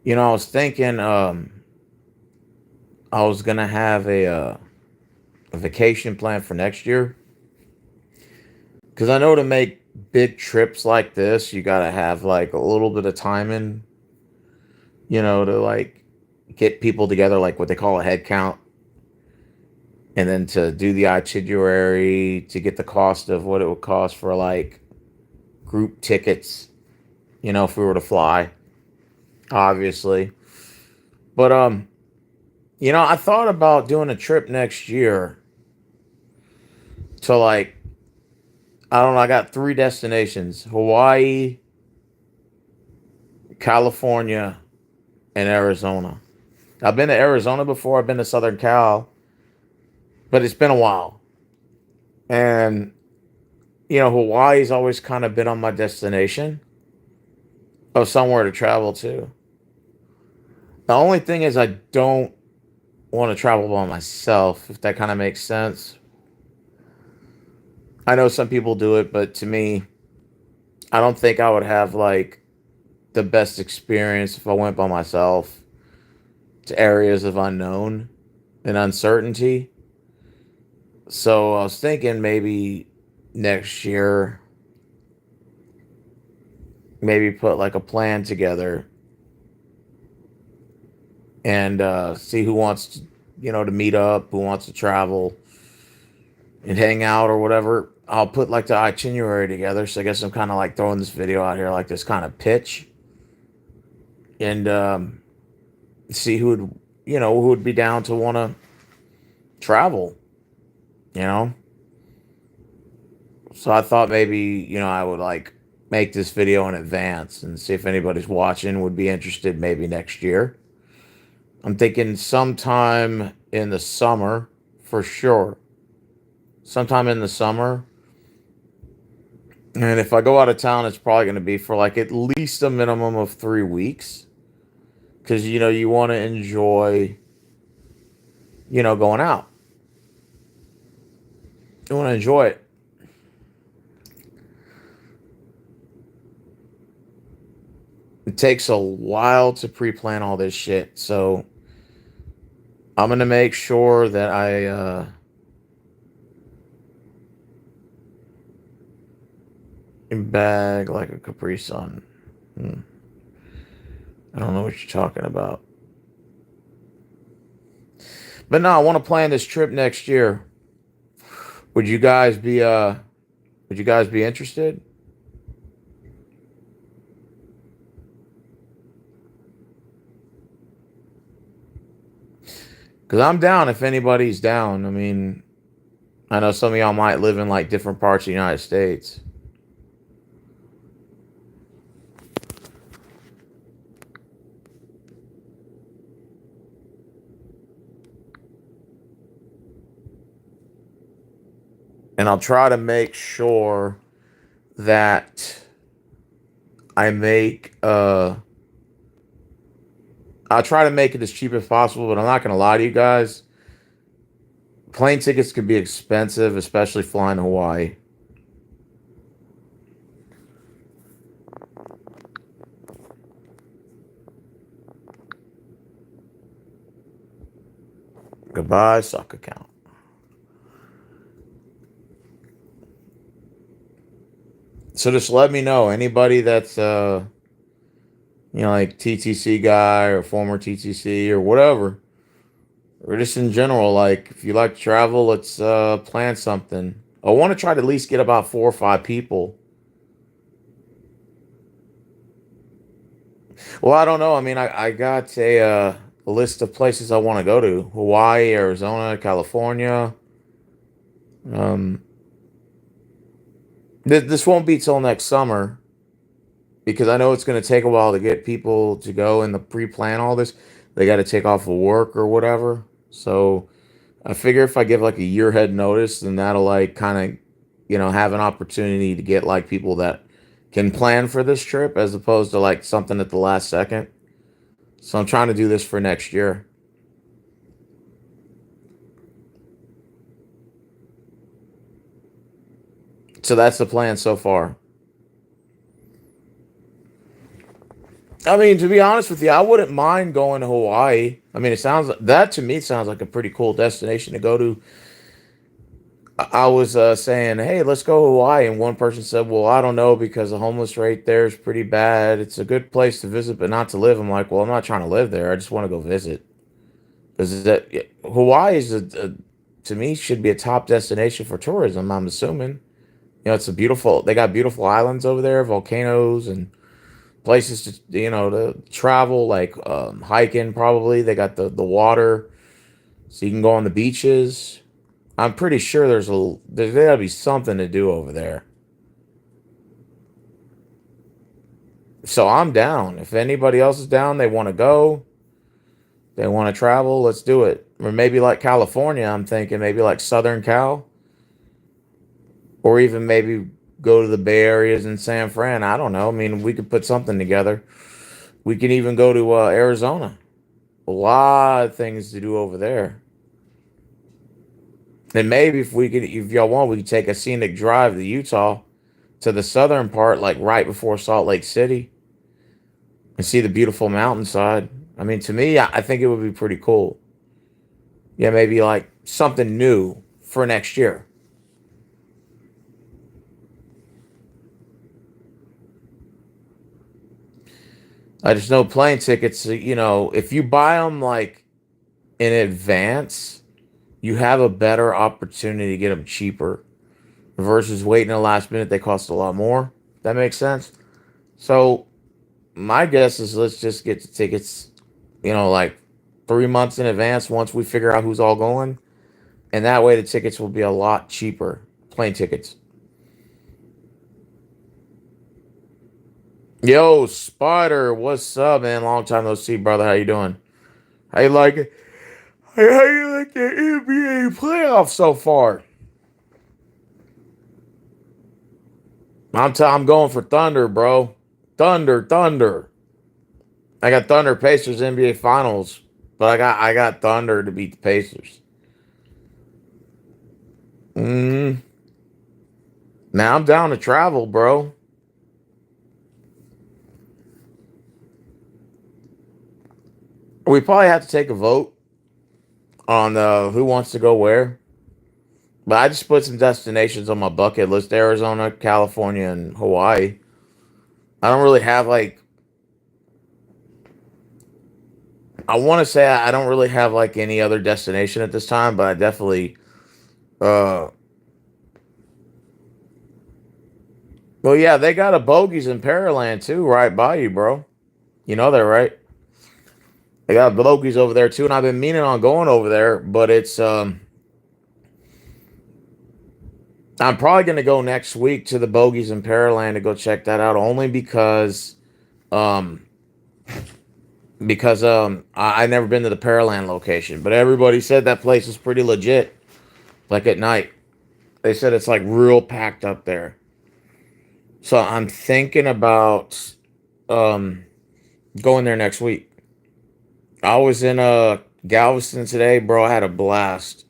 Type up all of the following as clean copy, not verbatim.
I was thinking I was gonna have a vacation plan for next year because I know to make big trips like this, you gotta have like a little bit of timing, to like get people together, like what they call a head count, and then to do the itinerary to get the cost of what it would cost for like group tickets, if we were to fly, obviously. But I thought about doing a trip next year to like I don't know, I got three destinations: Hawaii, California, and Arizona. I've been to Arizona before, I've been to Southern Cal, but it's been a while. And Hawaii's always kind of been on my destination of somewhere to travel to. The only thing is I don't want to travel by myself, if that kind of makes sense. I know some people do it, but to me, I don't think I would have like the best experience if I went by myself to areas of unknown and uncertainty. So I was thinking maybe next year, maybe put like a plan together and see who wants to, to meet up, who wants to travel and hang out or whatever. I'll put like the itinerary together. So I guess I'm kind of like throwing this video out here like this kind of pitch and see who would be down to want to travel, you know? So I thought maybe, I would like make this video in advance and see if anybody's watching would be interested maybe next year. I'm thinking sometime in the summer for sure. Sometime in the summer. And if I go out of town, it's probably going to be for like at least a minimum of 3 weeks. Because, you want to enjoy, going out. You want to enjoy it. It takes a while to pre plan all this shit. So I'm going to make sure that I bag like a Capri Sun. Hmm. I don't know what you're talking about. But no, I want to plan this trip next year. Would you guys be interested? Cuz I'm down if anybody's down. I mean, I know some of y'all might live in like different parts of the United States. And I'll try to make sure that I make I'll try to make it as cheap as possible, but I'm not going to lie to you guys. Plane tickets can be expensive, especially flying to Hawaii. Goodbye, suck account. So just let me know anybody that's like TTC guy or former TTC or whatever, or just in general, like if you like to travel, let's plan something. I want to try to at least get about 4 or 5 people. Well, I don't know. I mean, I got a list of places I want to go to: Hawaii, Arizona, California. Um, this won't be till next summer because I know it's going to take a while to get people to go and the pre-plan all this. They got to take off of work or whatever. So I figure if I give like a year head notice, then that'll like kind of, have an opportunity to get like people that can plan for this trip as opposed to like something at the last second. So I'm trying to do this for next year. So that's the plan so far. I mean, to be honest with you, I wouldn't mind going to Hawaii. I mean, it sounds that to me sounds like a pretty cool destination to go to. I was saying, hey, let's go to Hawaii, and one person said, well, I don't know because the homeless rate there is pretty bad. It's a good place to visit, but not to live. I'm like, well, I'm not trying to live there. I just want to go visit. Because that Hawaii is to me should be a top destination for tourism. I'm assuming. It's a beautiful. They got beautiful islands over there, volcanoes, and places to to travel, like hiking. Probably they got the water, so you can go on the beaches. I'm pretty sure there's gotta be something to do over there. So I'm down. If anybody else is down, they want to go, they want to travel, let's do it. Or maybe like California, I'm thinking maybe like Southern Cal, or even maybe go to the Bay Areas in San Fran. I don't know. I mean, we could put something together. We can even go to Arizona. A lot of things to do over there. And maybe if y'all want, we could take a scenic drive to Utah, to the southern part, like right before Salt Lake City, and see the beautiful mountainside. I mean, to me, I think it would be pretty cool. Yeah, maybe like something new for next year. I just know plane tickets, if you buy them like in advance, you have a better opportunity to get them cheaper versus waiting the last minute. They cost a lot more. That makes sense. So my guess is let's just get the tickets, like 3 months in advance once we figure out who's all going. And that way the tickets will be a lot cheaper. Plane tickets. Yo, Spider, what's up, man? Long time no see, brother. How you doing? How you like it? How you like the NBA playoffs so far? I'm going for Thunder, bro. Thunder, Thunder. I got Thunder Pacers NBA Finals, but I got Thunder to beat the Pacers. Mm. Now I'm down to travel, bro. We probably have to take a vote on who wants to go where. But I just put some destinations on my bucket list: Arizona, California, and Hawaii. I don't really have like I want to say I don't really have like any other destination at this time, but I definitely uh well, yeah, they got a Bogies in Pearland too, right by you, bro. You know that, right? They got Bogies over there too, and I've been meaning on going over there, but it's I'm probably gonna go next week to the Bogies in Pearland to go check that out, only um I never been to the Pearland location, but everybody said that place is pretty legit. Like at night, they said it's like real packed up there. So I'm thinking about um going there next week. I was in Galveston today, bro. I had a blast.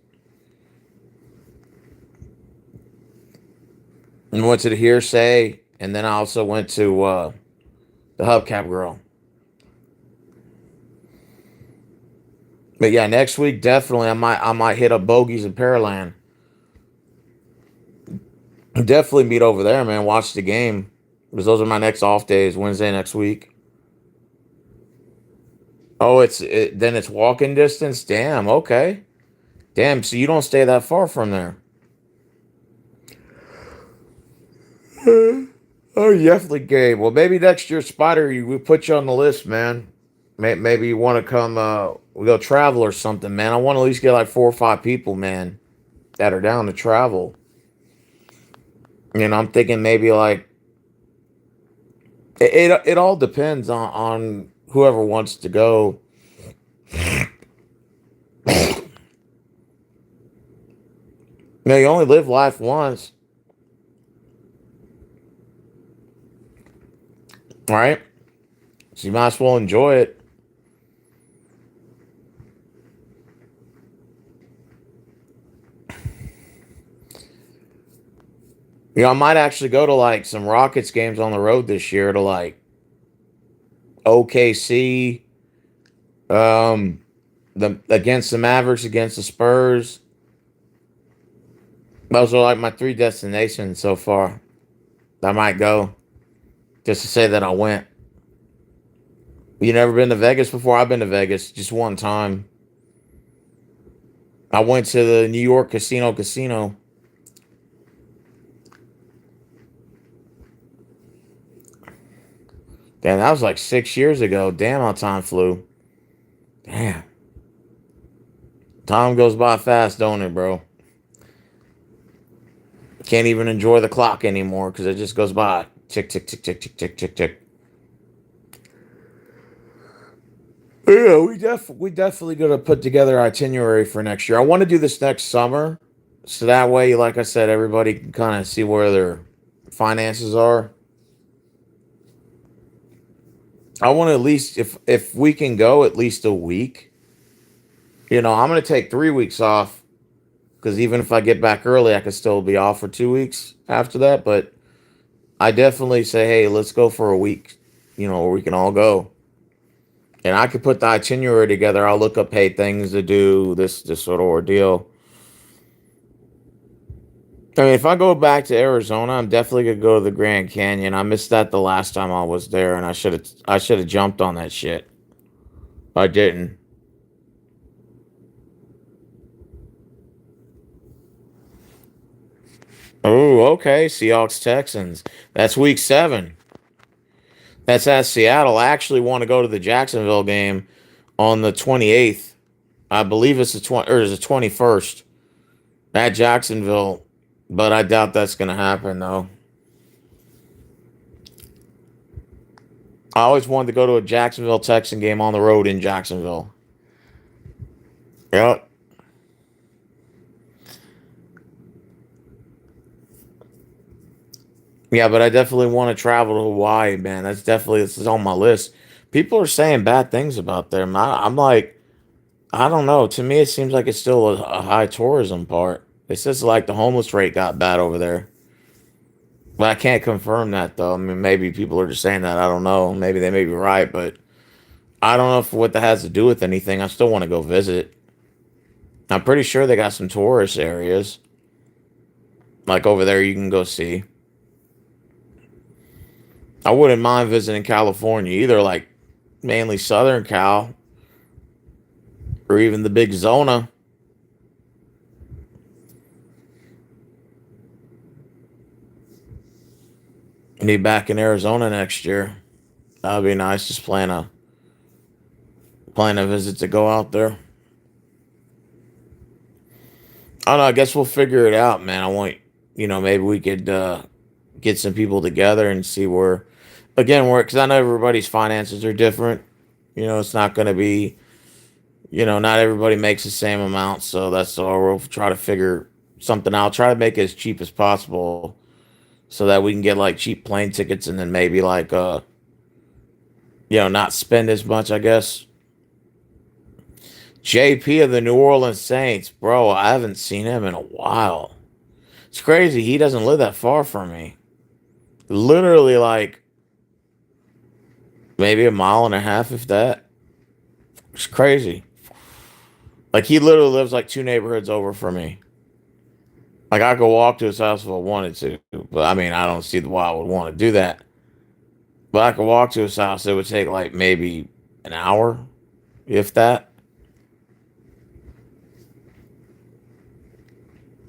And went to the Hearsay, and then I also went to the Hubcap Grill. But yeah, next week definitely I might hit up Bogies and Pearland. Definitely meet over there, man. Watch the game. Because those are my next off days, Wednesday next week. Oh, then it's walking distance. Damn, okay. Damn, so you don't stay that far from there. Oh, you definitely game. Well, maybe next year, Spider, we put you on the list, man. Maybe you want to come. We go travel or something, man. I want to at least get like 4 or 5 people, man, that are down to travel. I'm thinking maybe like it all depends on whoever wants to go. You only live life once, right? So you might as well enjoy it. I might actually go to like some Rockets games on the road this year to like OKC, um, the against the Mavericks, against the Spurs. Those are like my three destinations so far. I might go just to say that I went. You never been to Vegas before? I've been to Vegas just one time. I went to the New York Casino. Damn, that was like 6 years ago. Damn, how time flew. Damn. Time goes by fast, don't it, bro? Can't even enjoy the clock anymore because it just goes by. Tick, tick, tick, tick, tick, tick, tick, tick. Yeah, we definitely gonna put together itinerary for next year. I want to do this next summer, so that way, like I said, everybody can kind of see where their finances are. I want to at least, if we can go at least a week. I'm gonna take 3 weeks off because even if I get back early, I could still be off for 2 weeks after that. But I definitely say, hey, let's go for a week. Where we can all go, and I could put the itinerary together. I'll look up, hey, things to do, this sort of ordeal. I mean, if I go back to Arizona, I'm definitely gonna go to the Grand Canyon. I missed that the last time I was there, and I should have jumped on that shit. I didn't. Oh, okay. Seahawks Texans. That's week 7. That's at Seattle. I actually want to go to the Jacksonville game on the 28th. I believe it's the 20 or is the 21st at Jacksonville, but I doubt that's gonna happen though. I always wanted to go to a Jacksonville Texan game on the road in Jacksonville. Yep. Yeah, but I definitely want to travel to Hawaii, man. This is on my list. People are saying bad things about there. I'm like, I don't know. To me, it seems like it's still a high tourism part. It says like the homeless rate got bad over there, but I can't confirm that though. I mean, maybe people are just saying that. I don't know. Maybe they may be right, but I don't know if what that has to do with anything. I still want to go visit. I'm pretty sure they got some tourist areas like over there you can go see. I wouldn't mind visiting California either, like mainly Southern Cal or even the big Zona. Be back in Arizona next year. That would be nice. Just plan a visit to go out there. I don't know. I guess we'll figure it out, man. Maybe we could get some people together and see where, because I know everybody's finances are different. It's not going to be, not everybody makes the same amount. So that's all. We'll try to figure something out. Try to make it as cheap as possible so that we can get like cheap plane tickets and then maybe like, not spend as much, I guess. JP of the New Orleans Saints, bro, I haven't seen him in a while. It's crazy. He doesn't live that far from me. Literally, like maybe a mile and a half, if that. It's crazy. Like he literally lives like two neighborhoods over from me. Like I could walk to his house if I wanted to, but I mean, I don't see why I would want to do that. But I could walk to his house. It would take like maybe an hour, if that.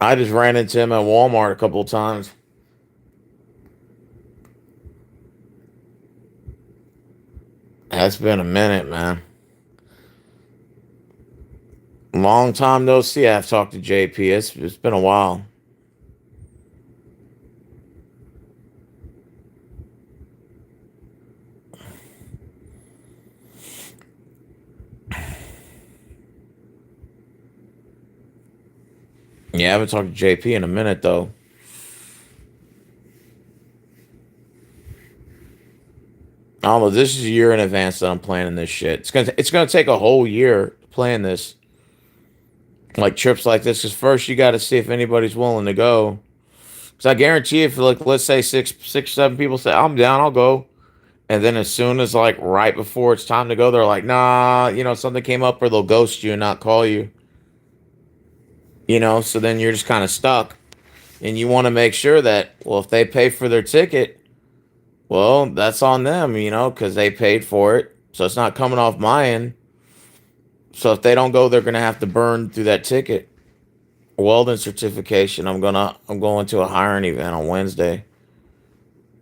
I just ran into him at Walmart a couple of times. That's been a minute, man. Long time no see. I've talked to JP. It's been a while. Yeah, I haven't talked to JP in a minute though. I don't know. This is a year in advance that I'm planning this shit. It's gonna take a whole year to plan this, like trips like this. Because first you got to see if anybody's willing to go. Because I guarantee if like let's say six, 7 people say I'm down, I'll go, And then as soon as like right before it's time to go, they're like, nah, something came up, or they'll ghost you and not call you. So then you're just kind of stuck. And you want to make sure that, well, if they pay for their ticket, well, that's on them, because they paid for it. So it's not coming off my end. So if they don't go, they're gonna have to burn through that ticket. Welding certification. I'm going to a hiring event on Wednesday.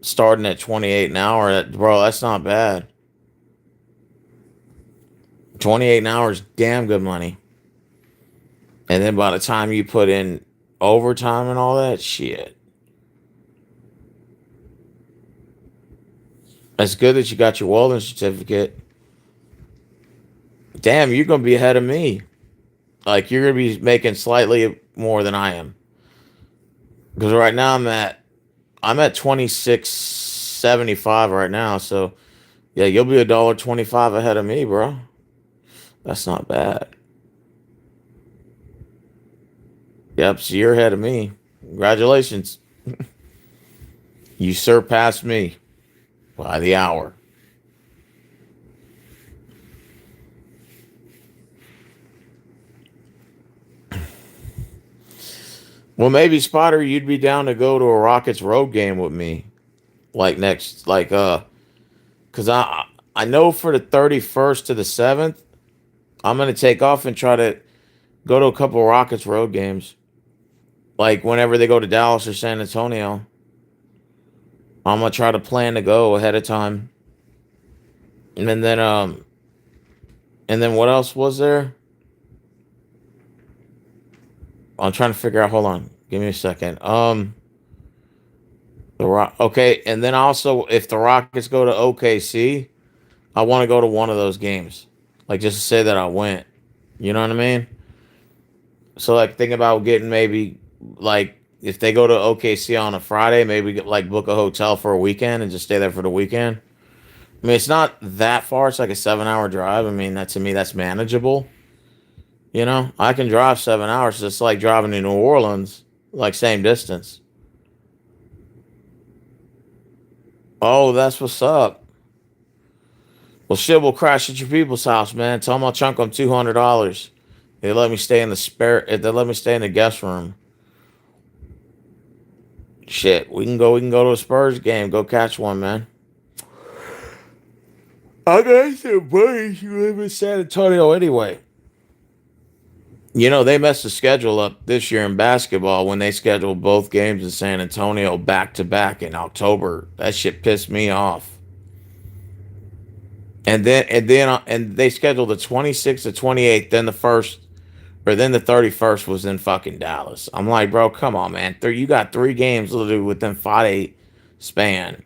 Starting at 28 an hour. Bro, that's not bad. 28 an hour is damn good money. And then by the time you put in overtime and all that shit, it's good that you got your welding certificate. Damn, you're gonna be ahead of me. Like, you're gonna be making slightly more than I am. Because right now I'm at 26.75 right now. So yeah, you'll be $1.25 ahead of me, bro. That's not bad. Yep, so you're ahead of me. Congratulations. You surpassed me by the hour. Well, maybe Spotter, you'd be down to go to a Rockets road game with me, like next, cause I know for the 31st to the 7th, I'm gonna take off and try to go to a couple Rockets road games, like whenever they go to Dallas or San Antonio. I'm gonna try to plan to go ahead of time, and then what else was there? I'm trying to figure out. Hold on, give me a second. The Rock. Okay, and then also if the Rockets go to OKC, I want to go to one of those games, like just to say that I went. You know what I mean? So like think about getting maybe like if they go to OKC on a Friday, maybe get like book a hotel for a weekend and just stay there for the weekend. I mean, it's not that far. It's like a 7 hour drive. I mean, that to me, that's manageable. I can drive 7 hours. It's like driving to New Orleans, like same distance. Oh, that's what's up. Well, shit, we'll crash at your people's house, man. Tell them I'll chunk them $200. They let me stay in the spare. They let me stay in the guest room. Shit, we can go. We can go to a Spurs game. Go catch one, man. I got some buddies who live in San Antonio anyway. They messed the schedule up this year in basketball when they scheduled both games in San Antonio back to back in October. That shit pissed me off. And they scheduled the 26th to 28th. Then the 31st was in fucking Dallas. I'm like, bro, come on, man. You got 3 games literally within 5 day span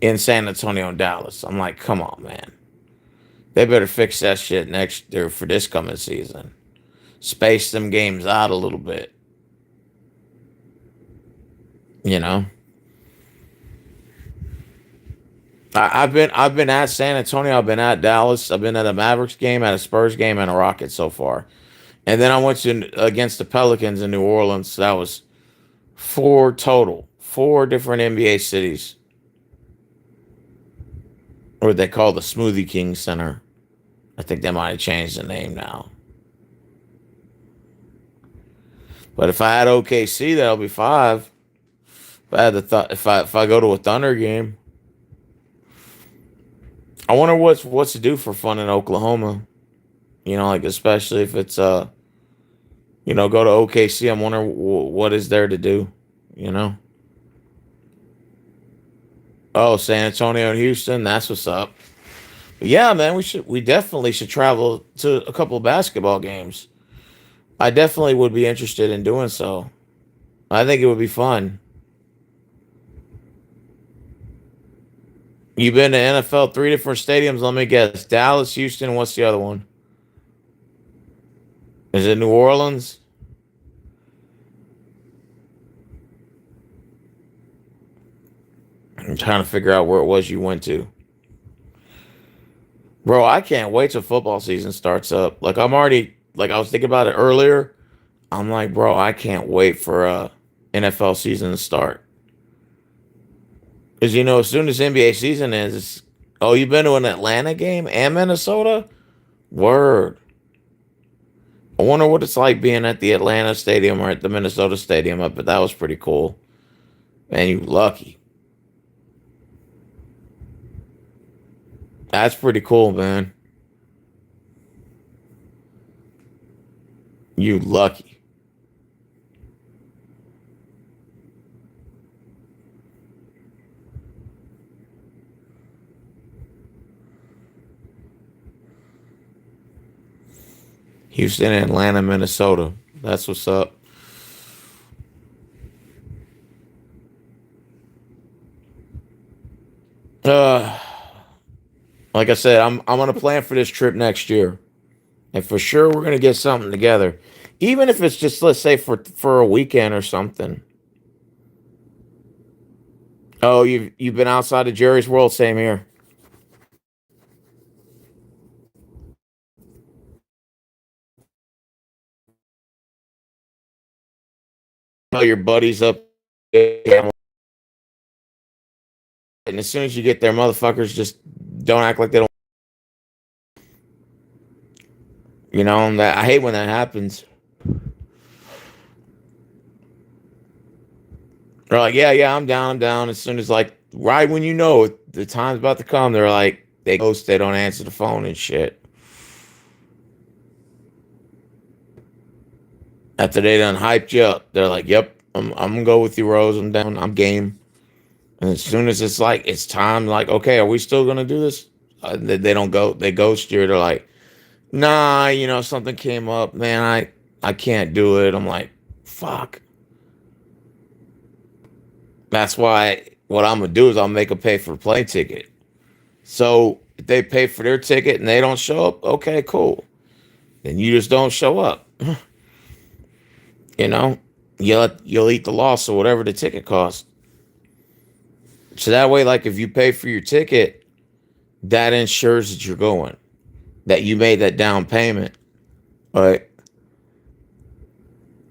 in San Antonio and Dallas. I'm like, come on, man. They better fix that shit next year for this coming season. Space them games out a little bit. You know, I've been at San Antonio. I've been at Dallas. I've been at a Mavericks game, at a Spurs game, and a Rockets so far. And then I went to against the Pelicans in New Orleans. That was 4 total, 4 different NBA cities, or they call the Smoothie King Center. I think they might have changed the name now. But if I had OKC, that'll be 5. If I had if I go to a Thunder game, I wonder what's to do for fun in Oklahoma. Like especially if it's go to OKC. I'm wondering what is there to do. You know. Oh, San Antonio and Houston. That's what's up. But yeah, man, we definitely should travel to a couple of basketball games. I definitely would be interested in doing so. I think it would be fun. You've been to NFL 3 different stadiums. Let me guess. Dallas, Houston. What's the other one? Is it New Orleans? I'm trying to figure out where it was you went to. Bro, I can't wait till football season starts up. Like I was thinking about it earlier. I'm like, bro, I can't wait for NFL season to start. Because as soon as NBA season ends, oh, you've been to an Atlanta game and Minnesota? Word. I wonder what it's like being at the Atlanta stadium or at the Minnesota stadium. But that was pretty cool. Man, you lucky. That's pretty cool, man. You lucky. Houston, Atlanta, Minnesota. That's what's up. Uh, like I said, I'm gonna plan for this trip next year, and for sure we're gonna get something together, even if it's just let's say for a weekend or something. Oh, you've been outside of Jerry's World, same here. Oh, your buddies up, and as soon as you get there, motherfuckers just don't act like they don't. And that I hate when that happens. They're like, yeah, yeah, I'm down, I'm down. As soon as like right when the time's about to come, they're like they ghost, they don't answer the phone and shit. After they done hyped you up, they're like, yep, I'm gonna go with you, Rose. I'm down, I'm game. And as soon as it's like it's time, like, okay, are we still gonna do this? They don't go, they ghost you. They're like, nah, something came up, man. I can't do it. I'm like, fuck. That's why what I'm gonna do is I'll make them pay for the plane ticket. So if they pay for their ticket and they don't show up, okay, cool. Then you just don't show up. You know, you'll eat the loss or whatever the ticket costs. So that way, like if you pay for your ticket, that ensures that you're going, that you made that down payment. Right.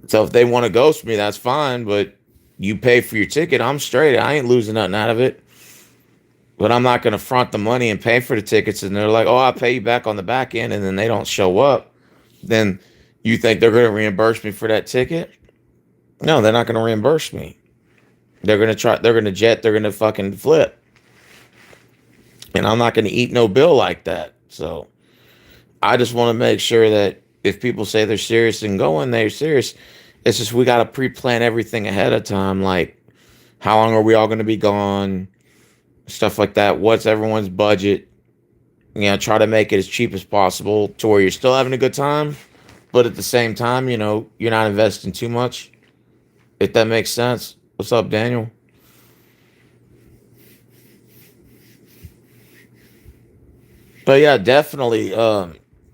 So if they want to ghost me, that's fine. But you pay for your ticket, I'm straight. I ain't losing nothing out of it. But I'm not going to front the money and pay for the tickets. And they're like, oh, I'll pay you back on the back end. And then they don't show up. Then you think they're going to reimburse me for that ticket? No, they're not going to reimburse me. They're going to try, they're going to jet, they're going to fucking flip. And I'm not going to eat no bill like that. So I just want to make sure that if people say they're serious and going, they're serious. It's just we got to pre-plan everything ahead of time. Like, how long are we all going to be gone? Stuff like that. What's everyone's budget? Try to make it as cheap as possible to where you're still having a good time, but at the same time, you're not investing too much. If that makes sense. What's up, Daniel? But yeah, definitely.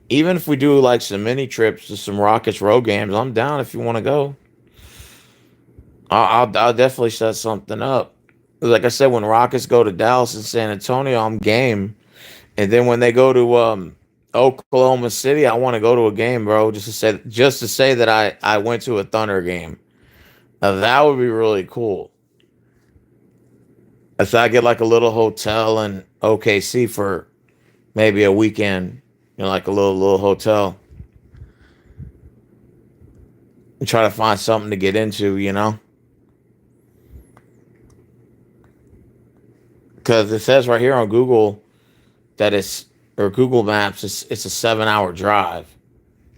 Even if we do like some mini trips to some Rockets road games, I'm down if you want to go. I'll definitely set something up. Like I said, when Rockets go to Dallas and San Antonio, I'm game. And then when they go to Oklahoma City, I want to go to a game, bro, just to say that I went to a Thunder game. Now, that would be really cool. If I get like a little hotel in OKC for maybe a weekend, like a little hotel, and try to find something to get into. Because it says right here on Google that Google Maps, it's a 7 hour drive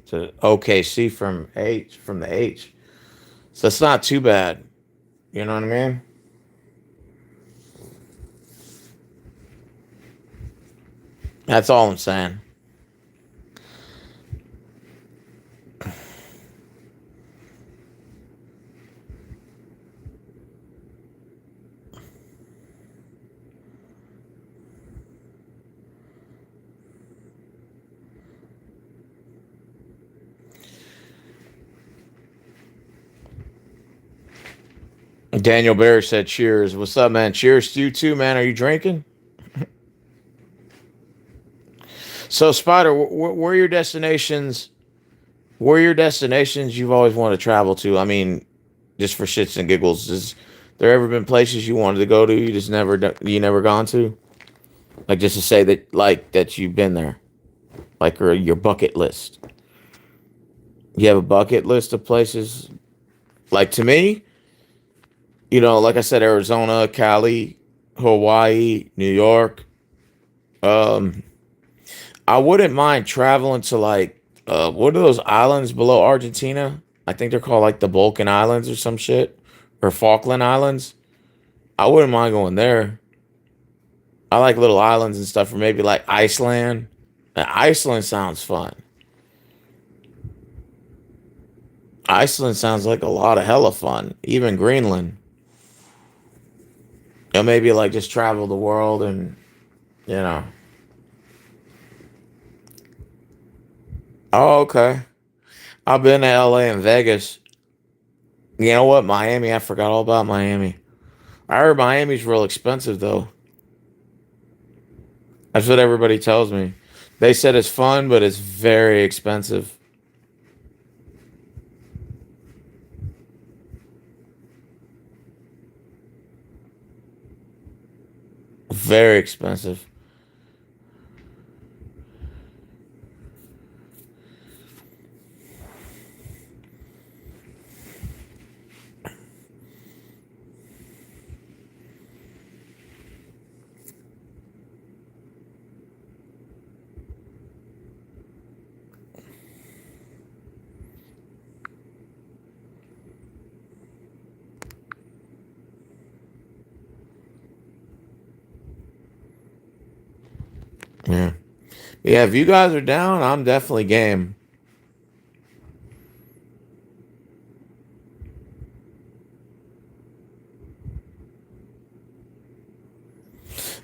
to OKC from the H. So it's not too bad. You know what I mean? That's all I'm saying. Daniel Barry said, "Cheers." What's up, man? Cheers to you too, man. Are you drinking? So, Spider, where are your destinations? Where are your destinations you've always wanted to travel to? I mean, just for shits and giggles, is There ever been places you wanted to go to, you never gone to? Like just to say that that you've been there, like or your bucket list. You have a bucket list of places. Like to me, like I said, Arizona, Cali, Hawaii, New York. Um, I wouldn't mind traveling to what are those islands below Argentina? I think they're called like the Balkan Islands or some shit, or Falkland Islands. I wouldn't mind going there. I like little islands and stuff, or maybe like Iceland. Iceland sounds fun. Iceland sounds like a lot of hella fun. Even Greenland. Maybe like just travel the world and you know. Oh, okay. I've been to LA and Vegas. You know what? Miami, I forgot all about Miami. I heard Miami's real expensive though. That's what everybody tells me. They said it's fun, but it's very expensive. Very expensive. Yeah. Yeah, if you guys are down, I'm definitely game.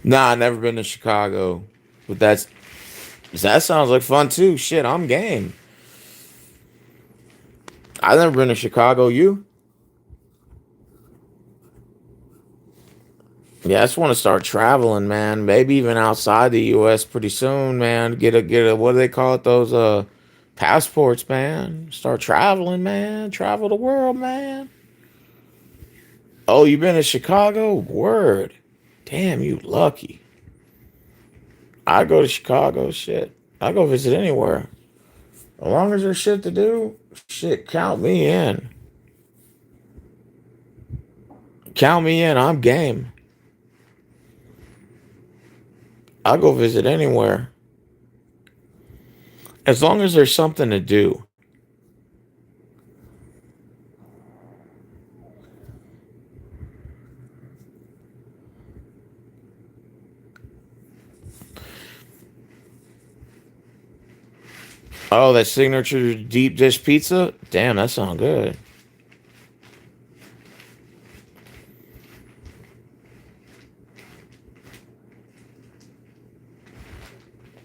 Nah, I never been to Chicago. But that sounds like fun too. Shit, I'm game. I've never been to Chicago. You? Yeah, I just want to start traveling, man. Maybe even outside the US pretty soon, man. Get a what do they call it? Those passports, man. Start traveling, man. Travel the world, man. Oh, you been to Chicago? Word. Damn, you lucky. I go to Chicago, shit. I go visit anywhere. As long as there's shit to do, shit, count me in. Count me in. I'm game. I'll go visit anywhere. As long as there's something to do. Oh, that signature deep dish pizza? Damn, that sounds good.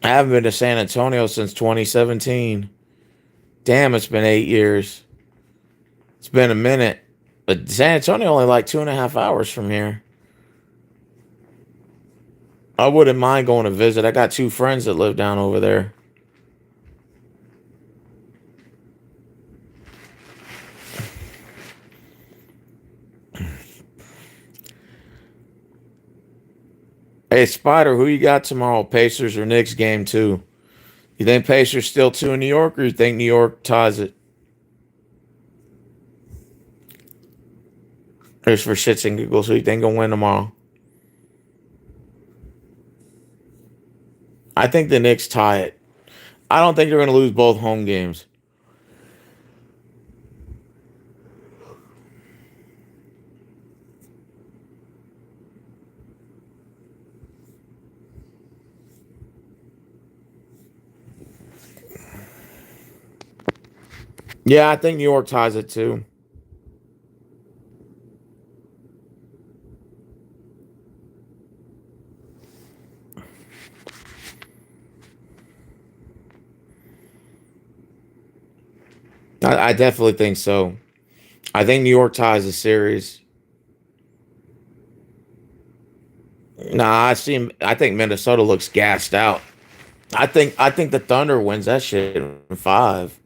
I haven't been to San Antonio since 2017. Damn, it's been 8 years. It's been a minute. But San Antonio only like 2.5 hours from here. I wouldn't mind going to visit. I got two friends that live down over there. Hey, Spider, who you got tomorrow? Pacers or Knicks game two? You think Pacers still two in New York, or you think New York ties it? Just for shits and giggles, who you think gonna win tomorrow? I think the Knicks tie it. I don't think they're gonna lose both home games. Yeah, I think New York ties it too. I definitely think so. I think New York ties the series. Nah, I think Minnesota looks gassed out. I think the Thunder wins that shit in five.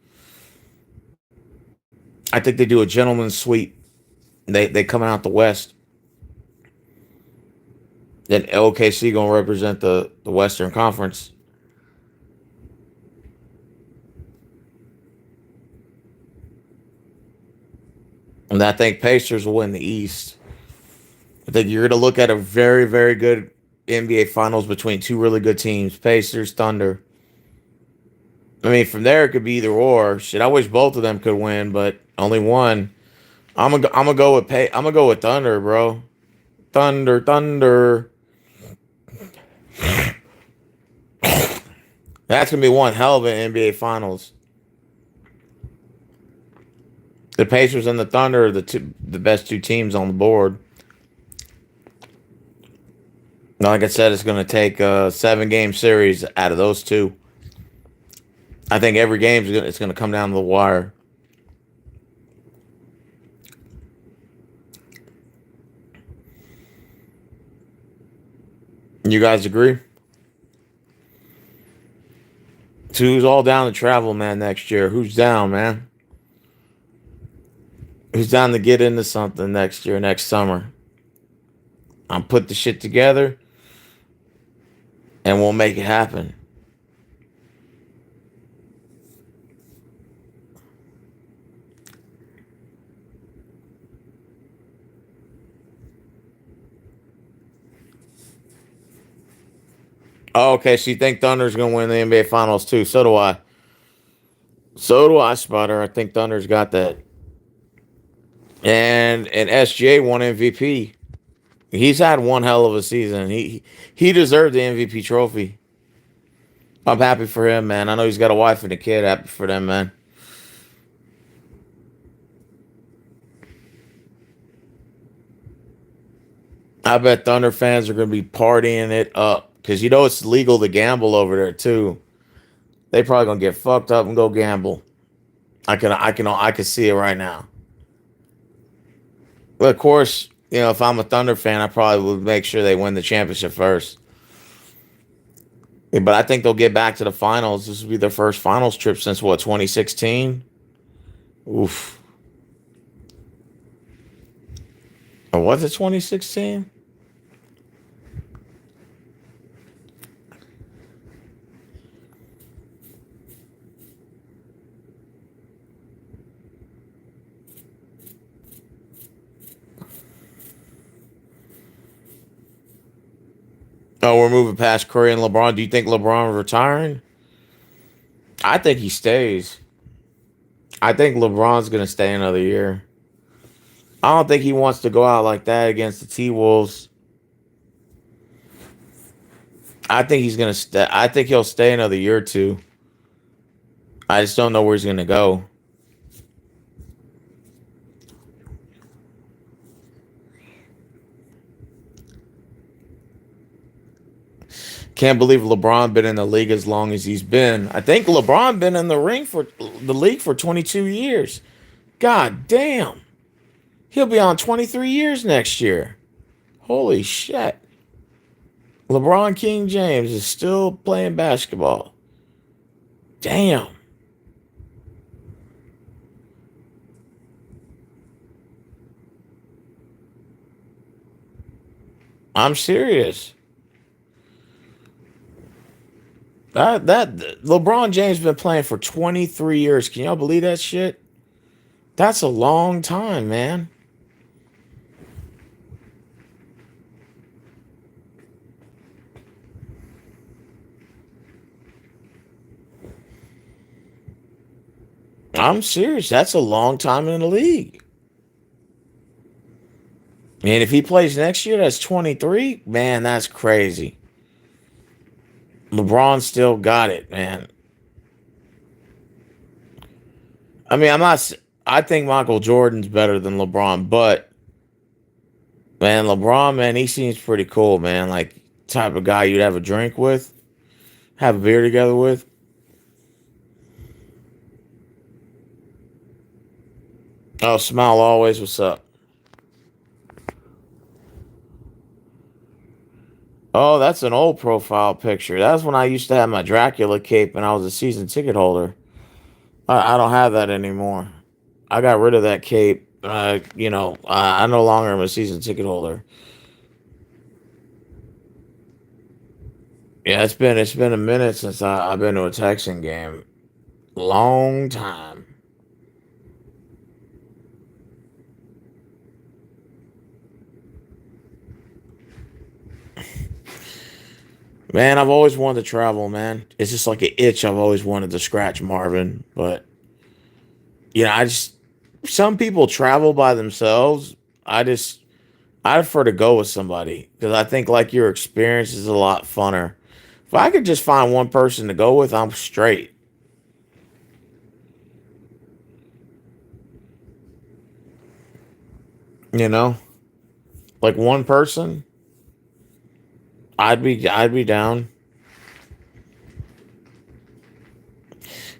I think they do a gentleman's sweep. They coming out the West. Then OKC gonna represent the Western Conference. And I think Pacers will win the East. I think you're gonna look at a very, very good NBA Finals between two really good teams, Pacers, Thunder. I mean, from there it could be either or. Shit, I wish both of them could win, but only one. I'm gonna go with I'm gonna go with Thunder, bro. Thunder, Thunder. That's gonna be one hell of an NBA Finals. The Pacers and the Thunder are the best two teams on the board. Like I said, it's going to take a 7 game series out of those two. I think every game it's going to come down to the wire. You guys agree? So who's all down to travel, man, next year? Who's down, man? Who's down to get into something next year, next summer? I'm put the shit together and we'll make it happen. Oh, okay, so you think Thunder's going to win the NBA Finals too? So do I. So do I, Spotter. I think Thunder's got that. And SGA won MVP. He's had one hell of a season. He deserved the MVP trophy. I'm happy for him, man. I know he's got a wife and a kid. Happy for them, man. I bet Thunder fans are going to be partying it up because you know it's legal to gamble over there too. They probably gonna get fucked up and go gamble. I can see it right now. But of course, you know, if I'm a Thunder fan, I probably would make sure they win the championship first. Yeah, but I think they'll get back to the finals. This will be their first finals trip since what, 2016? Oof. Or was it 2016? Oh, we're moving past Curry and LeBron. Do you think LeBron retiring? I think he stays. I think LeBron's gonna stay another year. I don't think he wants to go out like that against the T Wolves. I think he's gonna stay. I think he'll stay another year or two. I just don't know where he's gonna go. Can't believe LeBron been in the league as long as he's been. I think LeBron been in the league for 22 years. God damn. He'll be on 23 years next year. Holy shit. LeBron King James is still playing basketball. Damn. I'm serious. That LeBron James been playing for 23 years. Can y'all believe that shit? That's a long time, man. I'm serious. That's a long time in the league. And if he plays next year, that's 23. Man, that's crazy. LeBron still got it, man. I mean, I think Michael Jordan's better than LeBron, but man, LeBron, man, he seems pretty cool, man. Like type of guy you'd have a drink with, have a beer together with. Oh, smile always. What's up? Oh, that's an old profile picture. That's when I used to have my Dracula cape and I was a season ticket holder. I don't have that anymore. I got rid of that cape. I no longer am a season ticket holder. Yeah, it's been a minute since I've been to a Texan game. Long time. Man, I've always wanted to travel, man. It's just like an itch I've always wanted to scratch, Marvin. But I just some people travel by themselves. I just I prefer to go with somebody because I think like your experience is a lot funner. If I could just find one person to go with, I'm straight. You know, like one person, I'd be down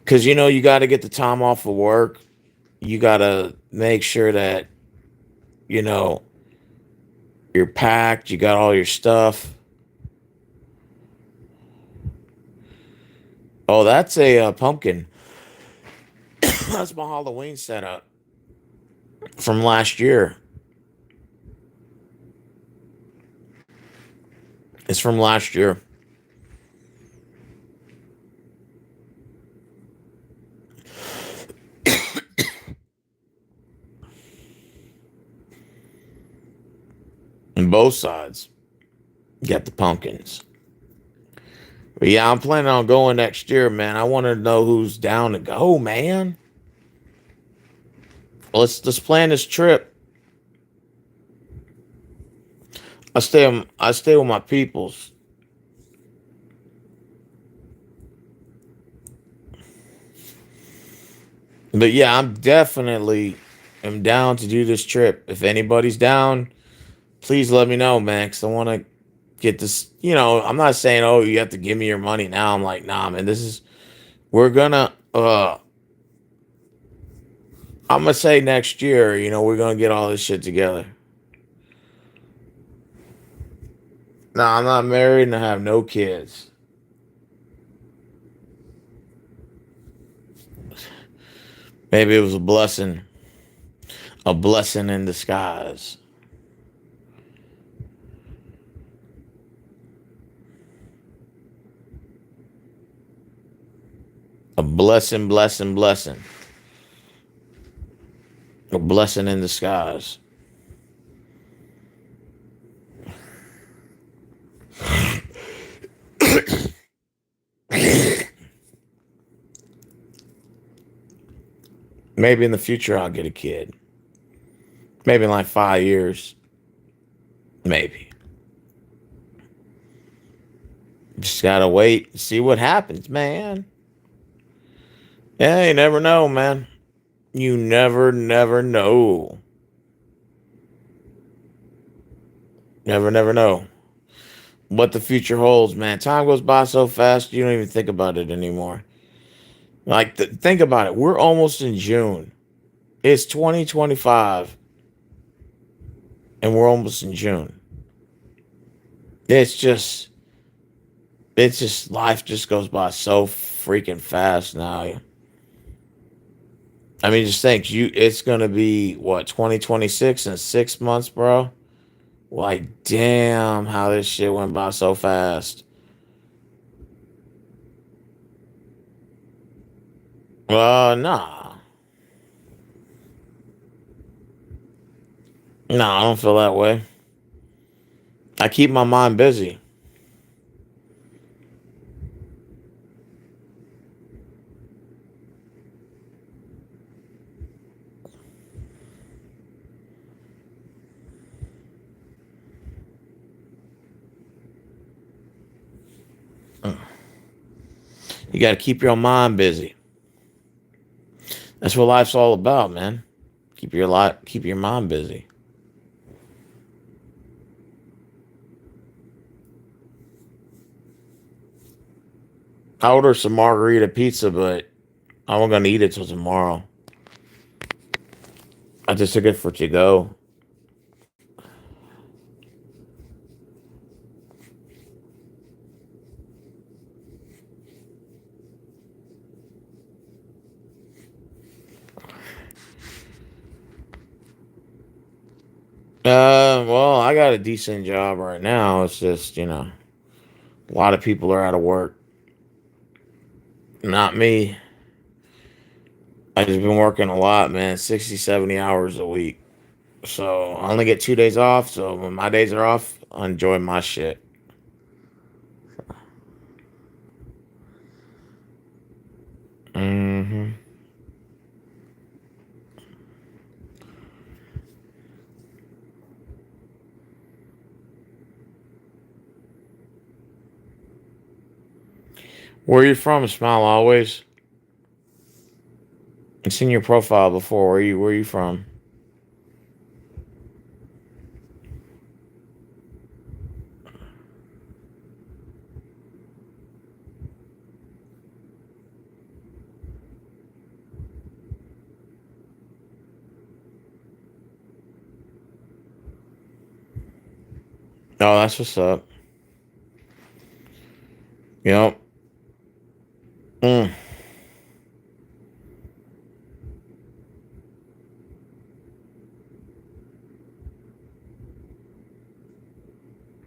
because you got to get the time off of work. You got to make sure that you know you're packed. You got all your stuff. Oh, that's a pumpkin. That's my Halloween setup from last year. It's from last year. On both sides, you got the pumpkins. But yeah, I'm planning on going next year, man. I want to know who's down to go, man. Let's plan this trip. I stay with my peoples. But yeah, I'm definitely am down to do this trip. If anybody's down, please let me know, man. Cause I want to get this. I'm not saying, oh, you have to give me your money now. I'm like, nah, man. We're gonna. I'm gonna say next year. We're gonna get all this shit together. No, I'm not married and I have no kids. Maybe it was a blessing in disguise. A blessing, blessing, blessing. A blessing in disguise. Maybe in the future I'll get a kid. Maybe in like 5 years. Maybe. Just gotta wait and see what happens, man. Yeah, you never know, man. You never know. Never know what the future holds, man. Time goes by so fast, you don't even think about it anymore. Like, think about it. We're almost in June. It's 2025, and we're almost in June. It's just, life just goes by so freaking fast now. I mean, just think, it's gonna be what 2026 in 6 months, bro. Like, damn, how this shit went by so fast. Nah, nah, I don't feel that way. I keep my mind busy. You got to keep your mind busy. That's what life's all about, man. Keep your mind busy. I ordered some margarita pizza, but I wasn't gonna eat it till tomorrow. I just took it for to go. Well, I got a decent job right now. It's just, A lot of people are out of work. Not me. I just been working a lot, man. 60, 70 hours a week. So I only get 2 days off. So when my days are off, I enjoy my shit. Hmm. Where are you from? Smile always. I've seen your profile before. Where are you from? Oh, that's what's up. Yep. Mm,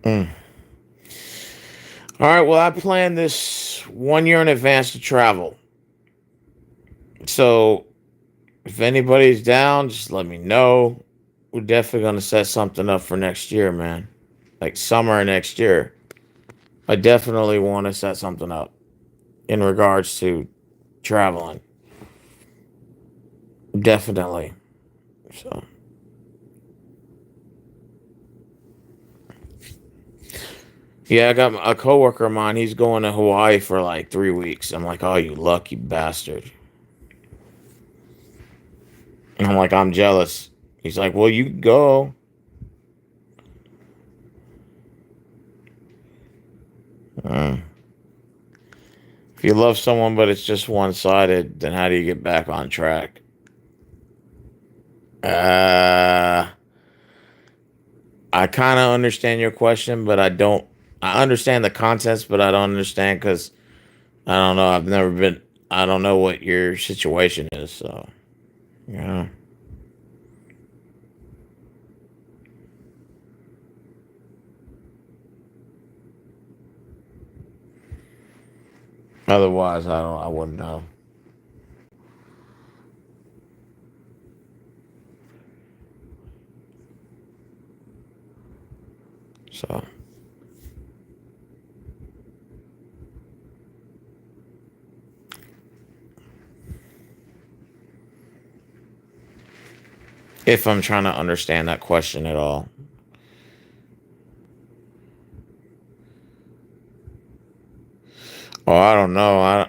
mm. All right. Well, I planned this 1 year in advance to travel. So if anybody's down, just let me know. We're definitely gonna set something up for next year, man. Like summer next year. I definitely want to set something up in regards to traveling. Definitely. So yeah, I got a coworker of mine. He's going to Hawaii for like 3 weeks. I'm like, oh, you lucky bastard. And I'm like, I'm jealous. He's like, well, you go. Uh, if you love someone, but it's just one sided, then how do you get back on track? Uh, I kind of understand your question, but I don't. I understand the contents, but I don't understand because I don't know. I've never been. I don't know what your situation is. So yeah. Otherwise, I don't. I wouldn't know. So if I'm trying to understand that question at all, oh, I don't know.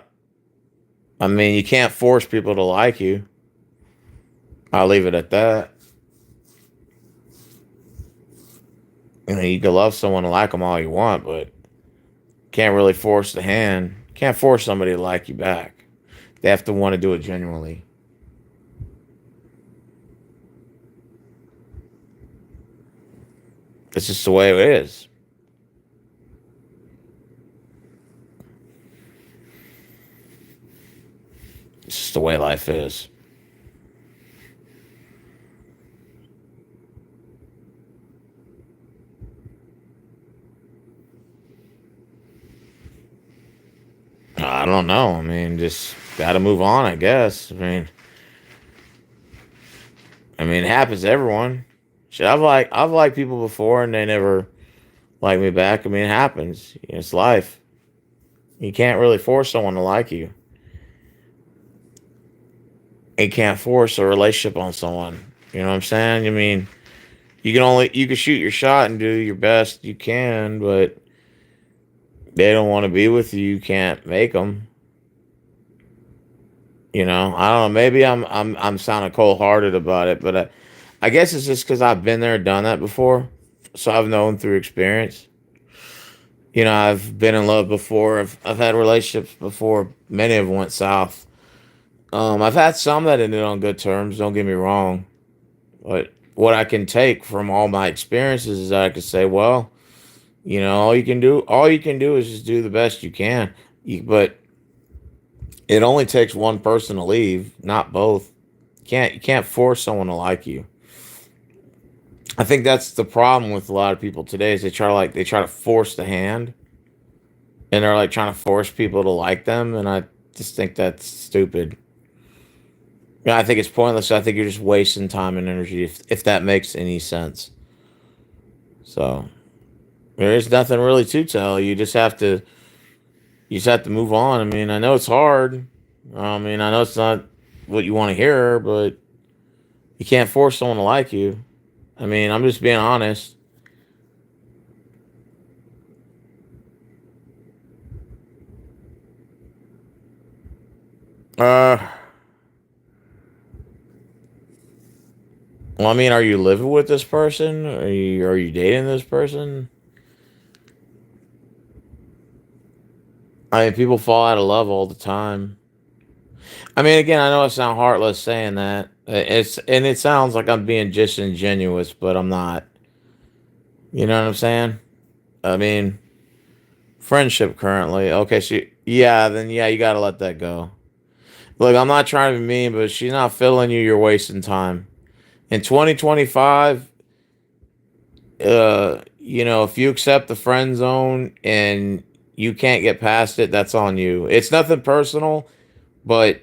I mean, you can't force people to like you. I'll leave it at that. You know, you can love someone and like them all you want, but can't really force the hand. Can't force somebody to like you back. They have to want to do it genuinely. It's just the way it is. It's just the way life is. I don't know. I mean, just got to move on, I guess. I mean, it happens to everyone. Shit, I've liked people before and they never like me back. I mean, it happens. It's life. You can't really force someone to like you. You can't force a relationship on someone. You know what I'm saying? I mean, you can shoot your shot and do your best you can, but they don't want to be with you. You can't make them. I don't know. Maybe I'm sounding cold hearted about it, but I guess it's just because I've been there, done that before, so I've known through experience. I've been in love before. I've had relationships before. Many of them went south. I've had some that ended on good terms. Don't get me wrong, but what I can take from all my experiences is that I could say, well, all you can do is just do the best you can. But it only takes one person to leave, not both. You can't force someone to like you. I think that's the problem with a lot of people today is they try to force the hand. and they're like trying to force people to like them, and I just think that's stupid. Yeah, I think it's pointless. I think you're just wasting time and energy if that makes any sense. So there is nothing really to tell. You just have to move on. I mean, I know it's hard. I mean, I know it's not what you want to hear, but you can't force someone to like you. I mean, I'm just being honest. Uh, well, I mean, are you living with this person? Are you dating this person? I mean, people fall out of love all the time. I mean, again, I know I sound heartless saying that. It sounds like I'm being disingenuous, but I'm not. You know what I'm saying? I mean, friendship currently. Okay, yeah, then yeah, you gotta let that go. Look, I'm not trying to be mean, but if she's not feeling you, you're wasting time. In 2025, if you accept the friend zone and you can't get past it, that's on you. It's nothing personal, but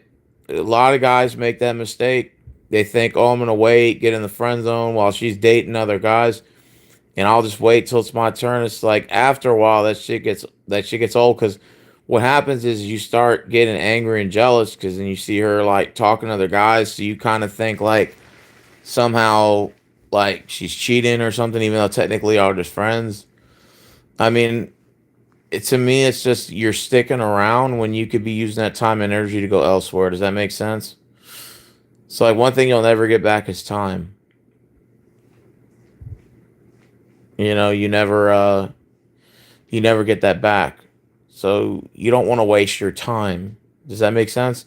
a lot of guys make that mistake. They think, oh, I'm gonna wait, get in the friend zone while she's dating other guys, and I'll just wait till it's my turn. It's like after a while that shit gets old because what happens is you start getting angry and jealous because then you see her like talking to other guys, so you kind of think like somehow like she's cheating or something, even though technically y'all are just friends. I mean, to me, it's just you're sticking around when you could be using that time and energy to go elsewhere. Does that make sense? So, like, one thing you'll never get back is time. You never get that back. So you don't want to waste your time. Does that make sense?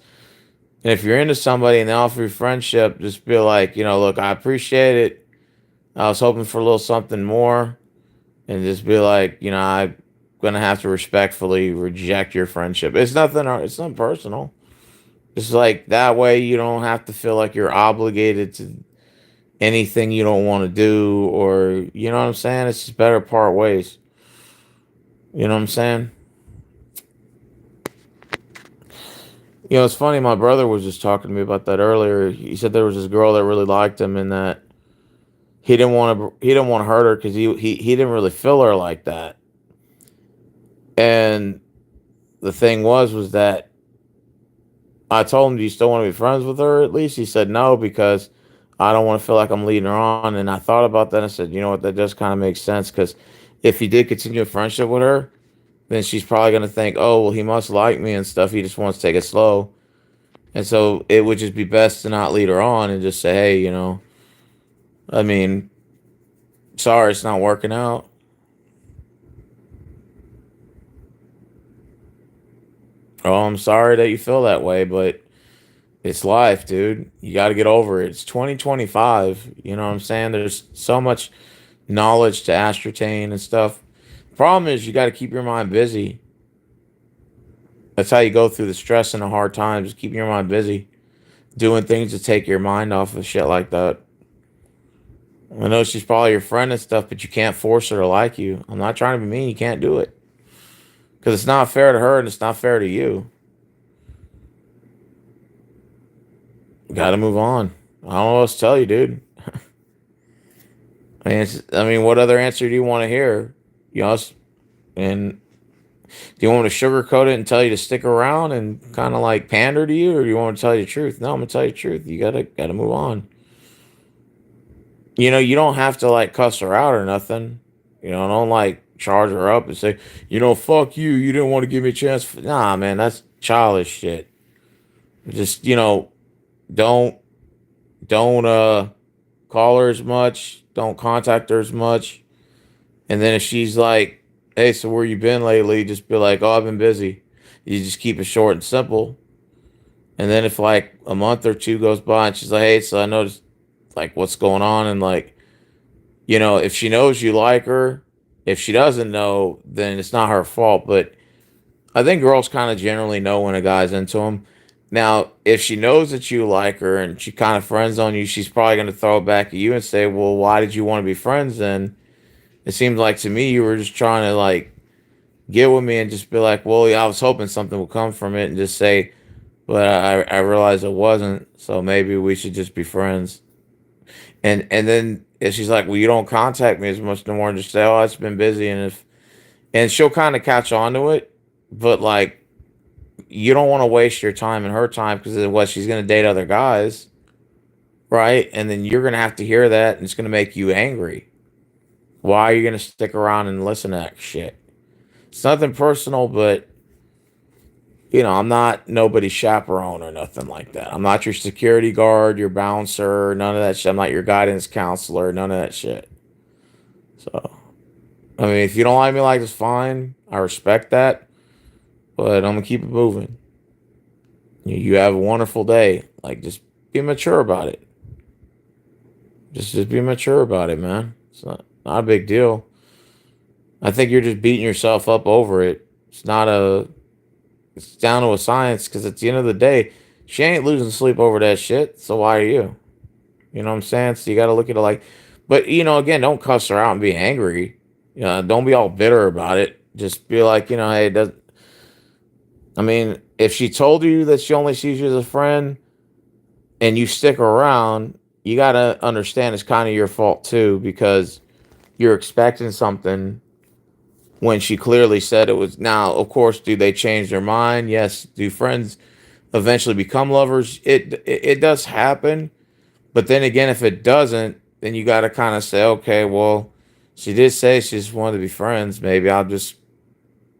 And if you're into somebody and they offer you friendship, just be like, look, I appreciate it. I was hoping for a little something more, and just be like, I'm gonna have to respectfully reject your friendship. It's nothing. It's not personal. It's like that way you don't have to feel like you're obligated to anything you don't want to do, or you know what I'm saying. It's just better part ways. You know what I'm saying? It's funny. My brother was just talking to me about that earlier. He said there was this girl that really liked him, and that he didn't want to hurt her because he didn't really feel her like that. And the thing was that I told him, "Do you still want to be friends with her at least?" He said no because I don't want to feel like I'm leading her on. And I thought about that and I said, you know what, that does kind of make sense because if he did continue a friendship with her, then she's probably going to think, oh, well, he must like me and stuff. He just wants to take it slow. And so it would just be best to not lead her on and just say, hey, I mean, sorry, it's not working out. Oh, I'm sorry that you feel that way, but it's life, dude. You got to get over it. It's 2025. You know what I'm saying? There's so much knowledge to ascertain and stuff. Problem is, you got to keep your mind busy. That's how you go through the stress and the hard times. Keeping your mind busy, doing things to take your mind off of shit like that. I know she's probably your friend and stuff, but you can't force her to like you. I'm not trying to be mean. You can't do it because it's not fair to her and it's not fair to you. You got to move on. I don't know what else to tell you, dude. I mean, what other answer do you want to hear? And do you want me to sugarcoat it and tell you to stick around and kind of like pander to you, or do you want me to tell you the truth? No, I'm gonna tell you the truth. You gotta move on. You don't have to like cuss her out or nothing. Don't like charge her up and say, fuck you. You didn't want to give me a chance. Nah, man, that's childish shit. Just don't don't call her as much. Don't contact her as much. And then if she's like, hey, so where you been lately? Just be like, oh, I've been busy. You just keep it short and simple. And then if like a month or two goes by and she's like, hey, so I noticed like what's going on, and like, if she knows you like her, if she doesn't know, then it's not her fault. But I think girls kind of generally know when a guy's into them. Now, if she knows that you like her and she kind of friends on you, she's probably going to throw it back at you and say, well, why did you want to be friends then? It seems like to me you were just trying to like get with me and just be like, well, yeah, I was hoping something would come from it, and just say, but I realized it wasn't, so maybe we should just be friends. And then if she's like, well, you don't contact me as much no more, and just say, oh, it's been busy, and she'll kind of catch on to it, but like you don't want to waste your time and her time because of what she's gonna date other guys, right? And then you're gonna have to hear that, and it's gonna make you angry. Why are you gonna stick around and listen to that shit? It's nothing personal, but I'm not nobody's chaperone or nothing like that. I'm not your security guard, your bouncer, none of that shit. I'm not your guidance counselor, none of that shit. So, I mean, if you don't like me like this, fine. I respect that, but I'm gonna keep it moving. You have a wonderful day. Like, just be mature about it. Just be mature about it, man. It's not a big deal. I think you're just beating yourself up over it. It's down to a science because at the end of the day, she ain't losing sleep over that shit. So why are you? You know what I'm saying? So you got to look at it like, but again, don't cuss her out and be angry. Don't be all bitter about it. Just be like, hey, I mean, if she told you that she only sees you as a friend and you stick around, you got to understand it's kind of your fault too because you're expecting something when she clearly said it was. Now, of course, do they change their mind? Yes. Do friends eventually become lovers? It does happen, but then again, if it doesn't, then you got to kind of say, okay, well, she did say she just wanted to be friends. Maybe I just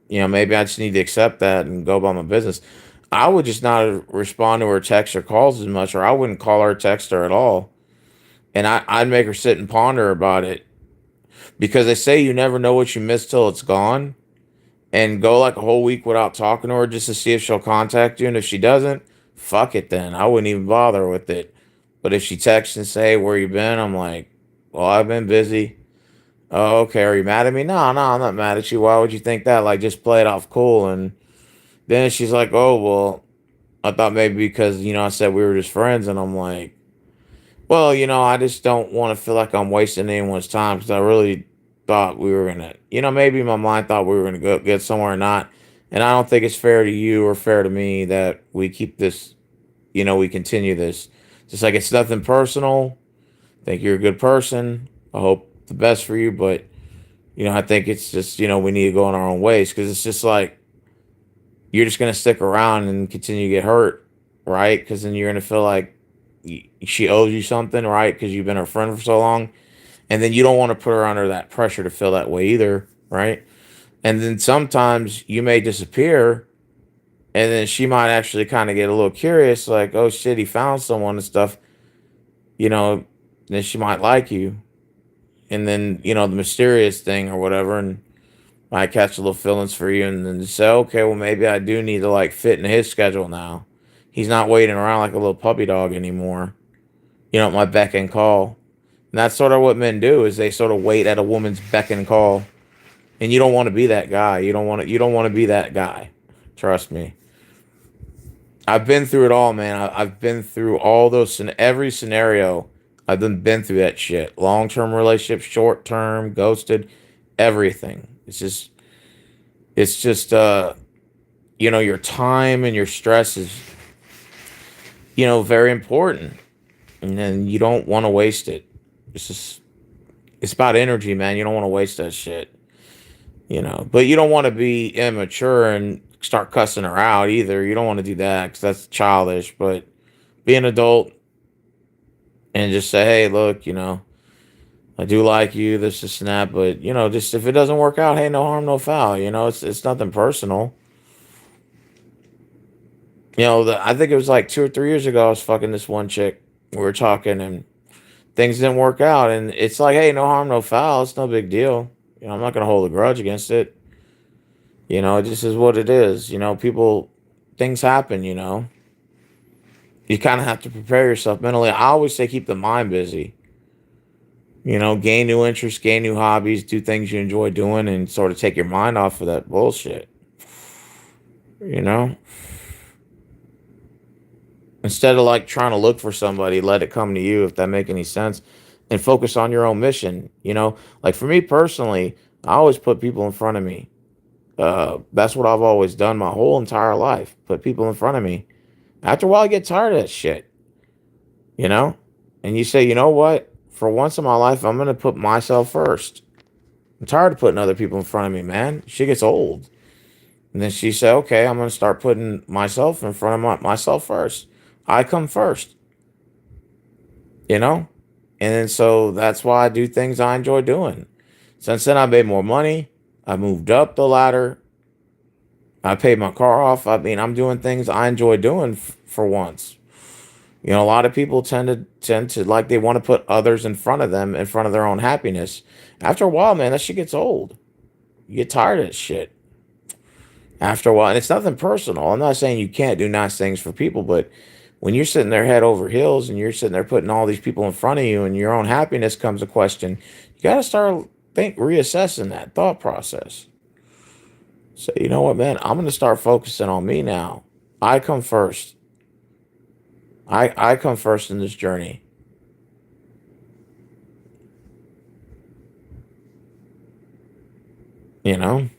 need to accept that and go about my business. I would just not respond to her texts or calls as much, or I wouldn't call her or text her at all. And I'd make her sit and ponder about it because they say you never know what you miss till it's gone, and go like a whole week without talking to her just to see if she'll contact you. And if she doesn't, fuck it then. I wouldn't even bother with it. But if she texts and say, where you been? I'm like, well, I've been busy. Oh, okay. Are you mad at me? No, I'm not mad at you. Why would you think that? Like, just play it off cool. And then she's like, oh, well, I thought maybe because, I said we were just friends. And I'm like, well, I just don't want to feel like I'm wasting anyone's time because I really thought we were going to, maybe my mind thought we were going to go get somewhere or not. And I don't think it's fair to you or fair to me that we keep this, we continue this. Just like it's nothing personal. I think you're a good person. I hope the best for you. But, I think it's just, we need to go in our own ways because it's just like you're just going to stick around and continue to get hurt, right? Because then you're going to feel like she owes you something, right? Because you've been her friend for so long. And then you don't want to put her under that pressure to feel that way either, right? And then sometimes you may disappear and then she might actually kind of get a little curious, like, oh shit, he found someone and stuff, you know, then she might like you. And then, the mysterious thing or whatever, and might catch a little feelings for you and then say, okay, well, maybe I do need to like fit in his schedule now. He's not waiting around like a little puppy dog anymore. My beck and call. And that's sort of what men do is they sort of wait at a woman's beck and call. And you don't want to be that guy. You don't want to be that guy. Trust me. I've been through it all, man. I've been through all those in every scenario. I've been through that shit. Long-term relationship, short-term, ghosted, everything. It's just your time and your stress is very important. And then you don't want to waste it. It's about energy, man. You don't want to waste that shit. But you don't want to be immature and start cussing her out either. You don't want to do that because that's childish. But be an adult and just say, hey, look, I do like you, this and that. But just if it doesn't work out, hey, no harm, no foul. It's nothing personal. I think it was like 2 or 3 years ago. I was fucking this one chick. We were talking and things didn't work out, and it's like, hey, no harm, no foul. It's no big deal. I'm not gonna hold a grudge against it. It just is what it is. Things happen. You kind of have to prepare yourself mentally. I always say keep the mind busy. Gain new interests, gain new hobbies, do things you enjoy doing, and sort of take your mind off of that bullshit. You know, instead of like trying to look for somebody, let it come to you if that make any sense, and focus on your own mission. Like for me personally, I always put people in front of me. That's what I've always done my whole entire life. Put people in front of me. After a while, I get tired of that shit, you know? And you say, you know what? For once in my life, I'm going to put myself first. I'm tired of putting other people in front of me, man. She gets old. And then she said, okay, I'm going to start putting myself in front of myself first. I come first, you know? And then so that's why I do things I enjoy doing. Since then, I made more money. I moved up the ladder. I paid my car off. I mean, I'm doing things I enjoy doing for once. You know, a lot of people tend to like they want to put others in front of them, in front of their own happiness. After a while, man, that shit gets old. You get tired of that shit after a while. And it's nothing personal. I'm not saying you can't do nice things for people, but when you're sitting there head over heels and you're sitting there putting all these people in front of you and your own happiness comes a question, you got to start reassessing that thought process. So, you know what, man? I'm going to start focusing on me now. I come first. I come first in this journey. You know,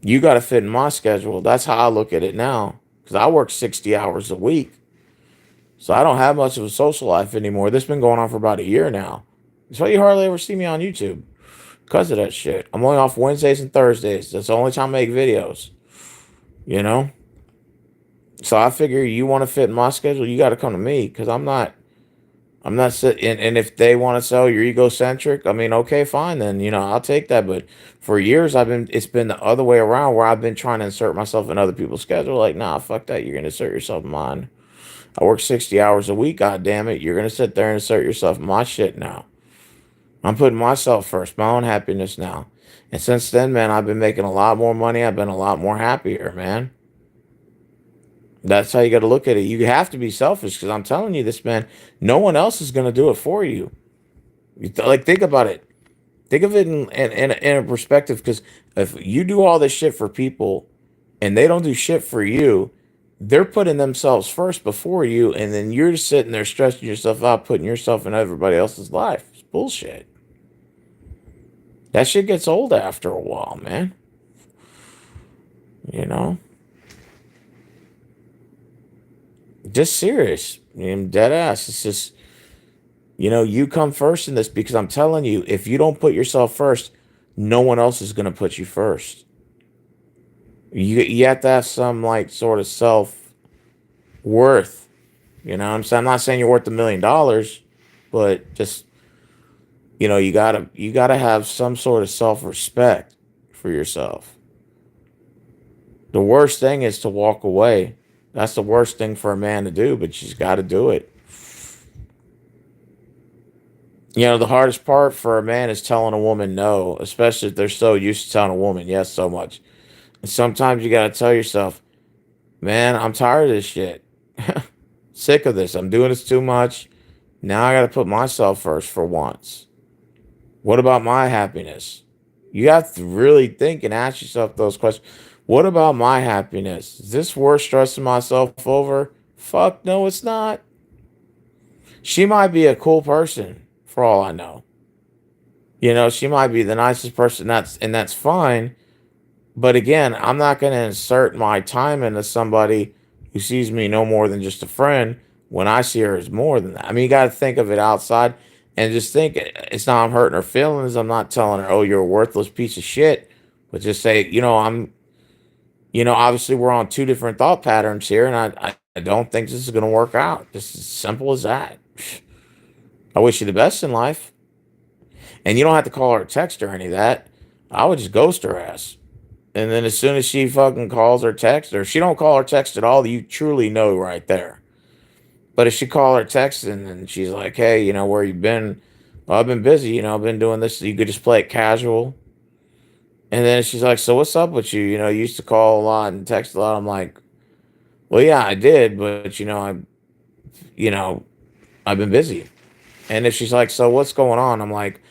you got to fit in my schedule. That's how I look at it now. Because I work 60 hours a week. So I don't have much of a social life anymore. This has been going on for about a year now. That's why you hardly ever see me on YouTube. Because of that shit. I'm only off Wednesdays and Thursdays. That's the only time I make videos. You know? So I figure you want to fit in my schedule, you got to come to me. Because I'm not sitting, and if they want to sell you're egocentric, I mean, okay, fine, then, I'll take that. But for years, it's been the other way around where I've been trying to insert myself in other people's schedule. Like, nah, fuck that. You're going to insert yourself in mine. I work 60 hours a week. God damn it. You're going to sit there and insert yourself in my shit now. I'm putting myself first, my own happiness now. And since then, man, I've been making a lot more money. I've been a lot more happier, man. That's how you got to look at it. You have to be selfish because I'm telling you this, man. No one else is going to do it for you. Like, think about it. Think of it in a perspective, because if you do all this shit for people and they don't do shit for you, they're putting themselves first before you, and then you're just sitting there stressing yourself out, putting yourself in everybody else's life. It's bullshit. That shit gets old after a while, man. You know? Just serious. I mean, dead ass. It's just, you come first in this, because I'm telling you, if you don't put yourself first, no one else is going to put you first. You have to have some, like, sort of self worth. You know what I'm saying? I'm not saying you're worth $1 million, but just, you gotta have some sort of self respect for yourself. The worst thing is to walk away. That's the worst thing for a man to do, but you just got to do it. The hardest part for a man is telling a woman no, especially if they're so used to telling a woman yes so much. And sometimes you got to tell yourself, man, I'm tired of this shit. Sick of this. I'm doing this too much. Now I got to put myself first for once. What about my happiness? You have to really think and ask yourself those questions. What about my happiness? Is this worth stressing myself over? Fuck no, it's not. She might be a cool person for all I know. She might be the nicest person, that's fine. But again, I'm not going to insert my time into somebody who sees me no more than just a friend when I see her as more than that. I mean, you got to think of it outside and just think it's not I'm hurting her feelings. I'm not telling her, oh, you're a worthless piece of shit. But just say, obviously we're on two different thought patterns here, and I don't think this is going to work out. Just as simple as that. I wish you the best in life. And you don't have to call her or text or any of that. I would just ghost her ass. And then as soon as she fucking calls or texts, or if she don't call or text at all, you truly know right there. But if she call or text and then she's like, hey, where you been? Well, I've been busy, I've been doing this. You could just play it casual. And then she's like, so what's up with you? You used to call a lot and text a lot. I'm like, well, yeah, I did, but you know, I've been busy. And if she's like, so what's going on? I'm like,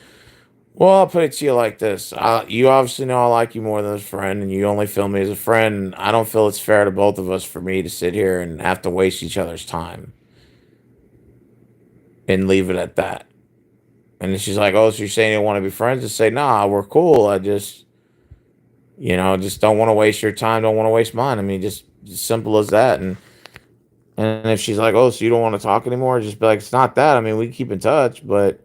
well, I'll put it to you like this. You obviously know I like you more than a friend, and you only feel me as a friend. I don't feel it's fair to both of us for me to sit here and have to waste each other's time and leave it at that. And then she's like, oh, so you're saying you want to be friends? And say, nah, we're cool. I just, Just don't want to waste your time, don't want to waste mine. I mean, just simple as that. And if she's like, oh, so you don't want to talk anymore, just be like, it's not that. I mean, we can keep in touch, but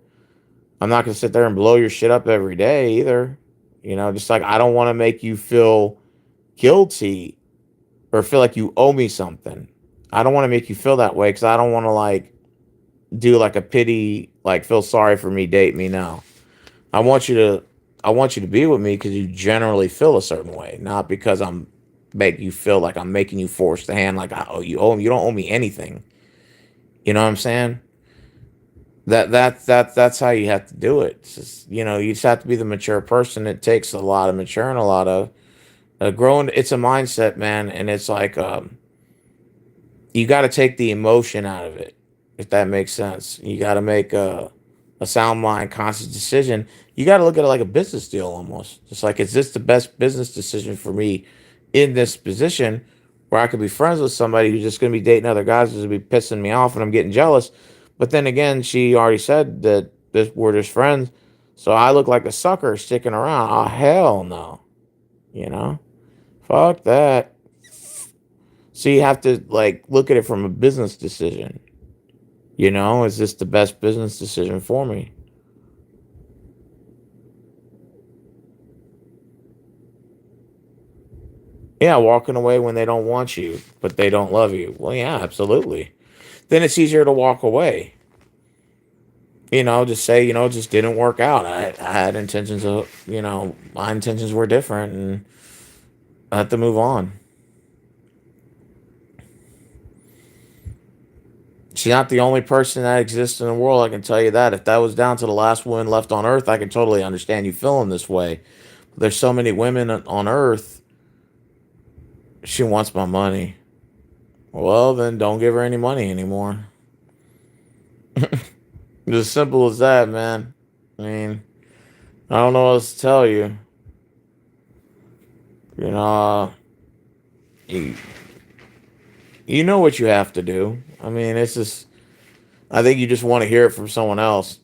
I'm not gonna sit there and blow your shit up every day either. Just like I don't want to make you feel guilty or feel like you owe me something. I don't want to make you feel that way because I don't want to like do like a pity, like feel sorry for me, date me now. I want you to I want you to be with me because you generally feel a certain way, not because I'm make you feel like I'm making you force the hand, like I owe you. You don't owe me anything. You know what I'm saying? That's how you have to do it. It's just, you just have to be the mature person. It takes a lot of mature and a lot of growing. It's a mindset, man, and it's like you got to take the emotion out of it, if that makes sense. You got to make a sound mind, conscious decision. You got to look at it like a business deal almost. Just like, is this the best business decision for me in this position where I could be friends with somebody who's just going to be dating other guys who's going to be pissing me off and I'm getting jealous? But then again, she already said that we're just friends. So I look like a sucker sticking around. Oh, hell no. You know? Fuck that. So you have to like look at it from a business decision. Is this the best business decision for me? Yeah, walking away when they don't want you, but they don't love you. Well, yeah, absolutely. Then it's easier to walk away. Just say, just didn't work out. I had intentions of, my intentions were different and I have to move on. She's not the only person that exists in the world. I can tell you that. If that was down to the last woman left on earth, I can totally understand you feeling this way. But there's so many women on earth. She wants my money. Well, then don't give her any money anymore. It's as simple as that, man. I mean, I don't know what else to tell you. You know, you, you know what you have to do. I mean, it's just, I think you just want to hear it from someone else.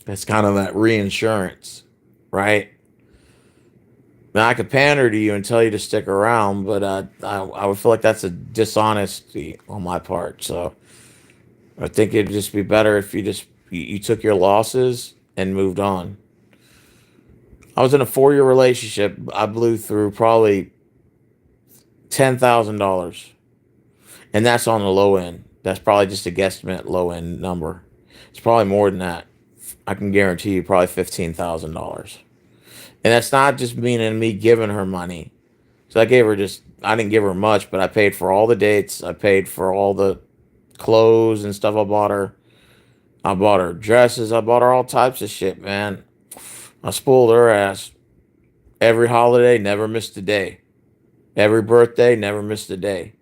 It's kind of that reinsurance, right? Now, I could pander to you and tell you to stick around, but I would feel like that's a dishonesty on my part. So I think it'd just be better if you took your losses and moved on. I was in a 4-year relationship. I blew through probably $10,000, and that's on the low end. That's probably just a guesstimate low end number. It's probably more than that. I can guarantee you, probably $15,000. And that's not just meaning me giving her money. So I didn't give her much, but I paid for all the dates. I paid for all the clothes and stuff I bought her. I bought her dresses. I bought her all types of shit, man. I spoiled her ass. Every holiday, never missed a day. Every birthday, never missed a day.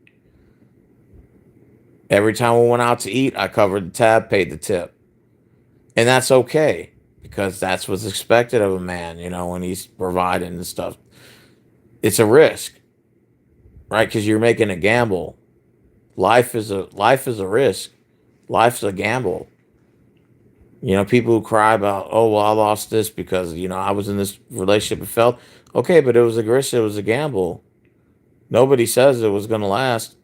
Every time we went out to eat, I covered the tab, paid the tip. And that's okay because that's what's expected of a man, when he's providing and stuff. It's a risk, right? Because you're making a gamble. Life is a risk. Life's a gamble. People who cry about, oh well, I lost this because I was in this relationship and felt okay, but it was a risk. It was a gamble. Nobody says it was gonna last.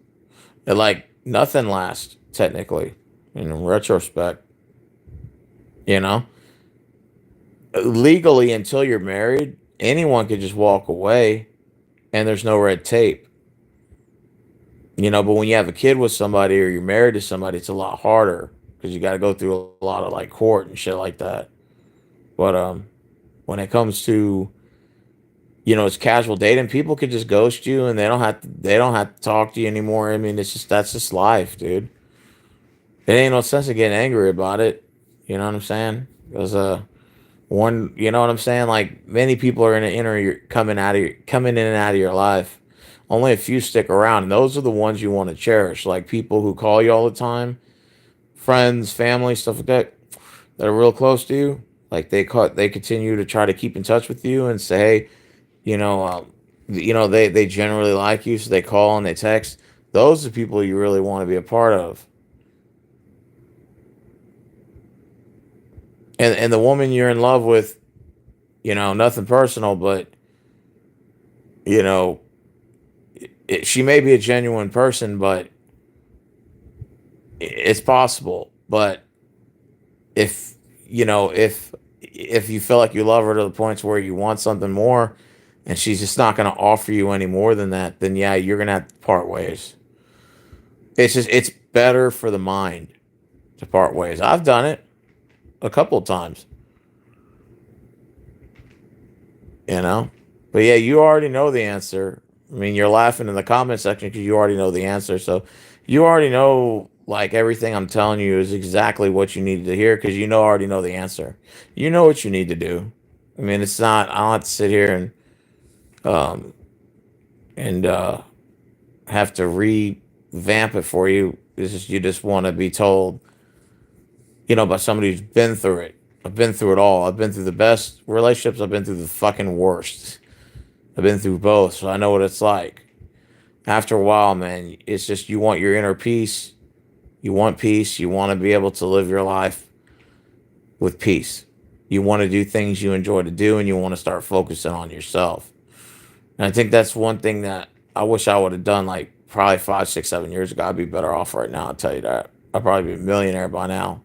Like nothing lasts technically, in retrospect. You know, legally until you're married, anyone could just walk away, and there's no red tape. But when you have a kid with somebody or you're married to somebody, it's a lot harder because you got to go through a lot of like court and shit like that. But when it comes to it's casual dating, people could just ghost you and they don't have to talk to you anymore. I mean, that's just life, dude. It ain't no sense of getting angry about it. You know what I'm saying? Because you know what I'm saying? Like many people are in an inner coming in and out of your life. Only a few stick around, and those are the ones you want to cherish. Like people who call you all the time, friends, family, stuff like that are real close to you. Like they continue to try to keep in touch with you and say, hey, you know, they generally like you, so they call and they text. Those are people you really want to be a part of. And the woman you're in love with, nothing personal, but You know, she may be a genuine person, but it's possible. But if if you feel like you love her to the points where you want something more, and she's just not going to offer you any more than that, then yeah, you're going to have to part ways. It's better for the mind to part ways. I've done it a couple of times, you know. But yeah, you already know the answer. I mean, you're laughing in the comment section because you already know the answer. So you already know, like, everything I'm telling you is exactly what you needed to hear because already know the answer. You know what you need to do. I mean, it's not. I don't have to sit here um and have to revamp it for you. It's just you just want to be told, by somebody who's been through it. I've been through it all. I've been through the best relationships. I've been through the fucking worst. I've been through both, so I know what it's like. After a while, man, it's just you want your inner peace. You want peace. You want to be able to live your life with peace. You want to do things you enjoy to do, and you want to start focusing on yourself. And I think that's one thing that I wish I would have done like probably 5, 6, 7 years ago. I'd be better off right now, I'll tell you that. I'd probably be a millionaire by now.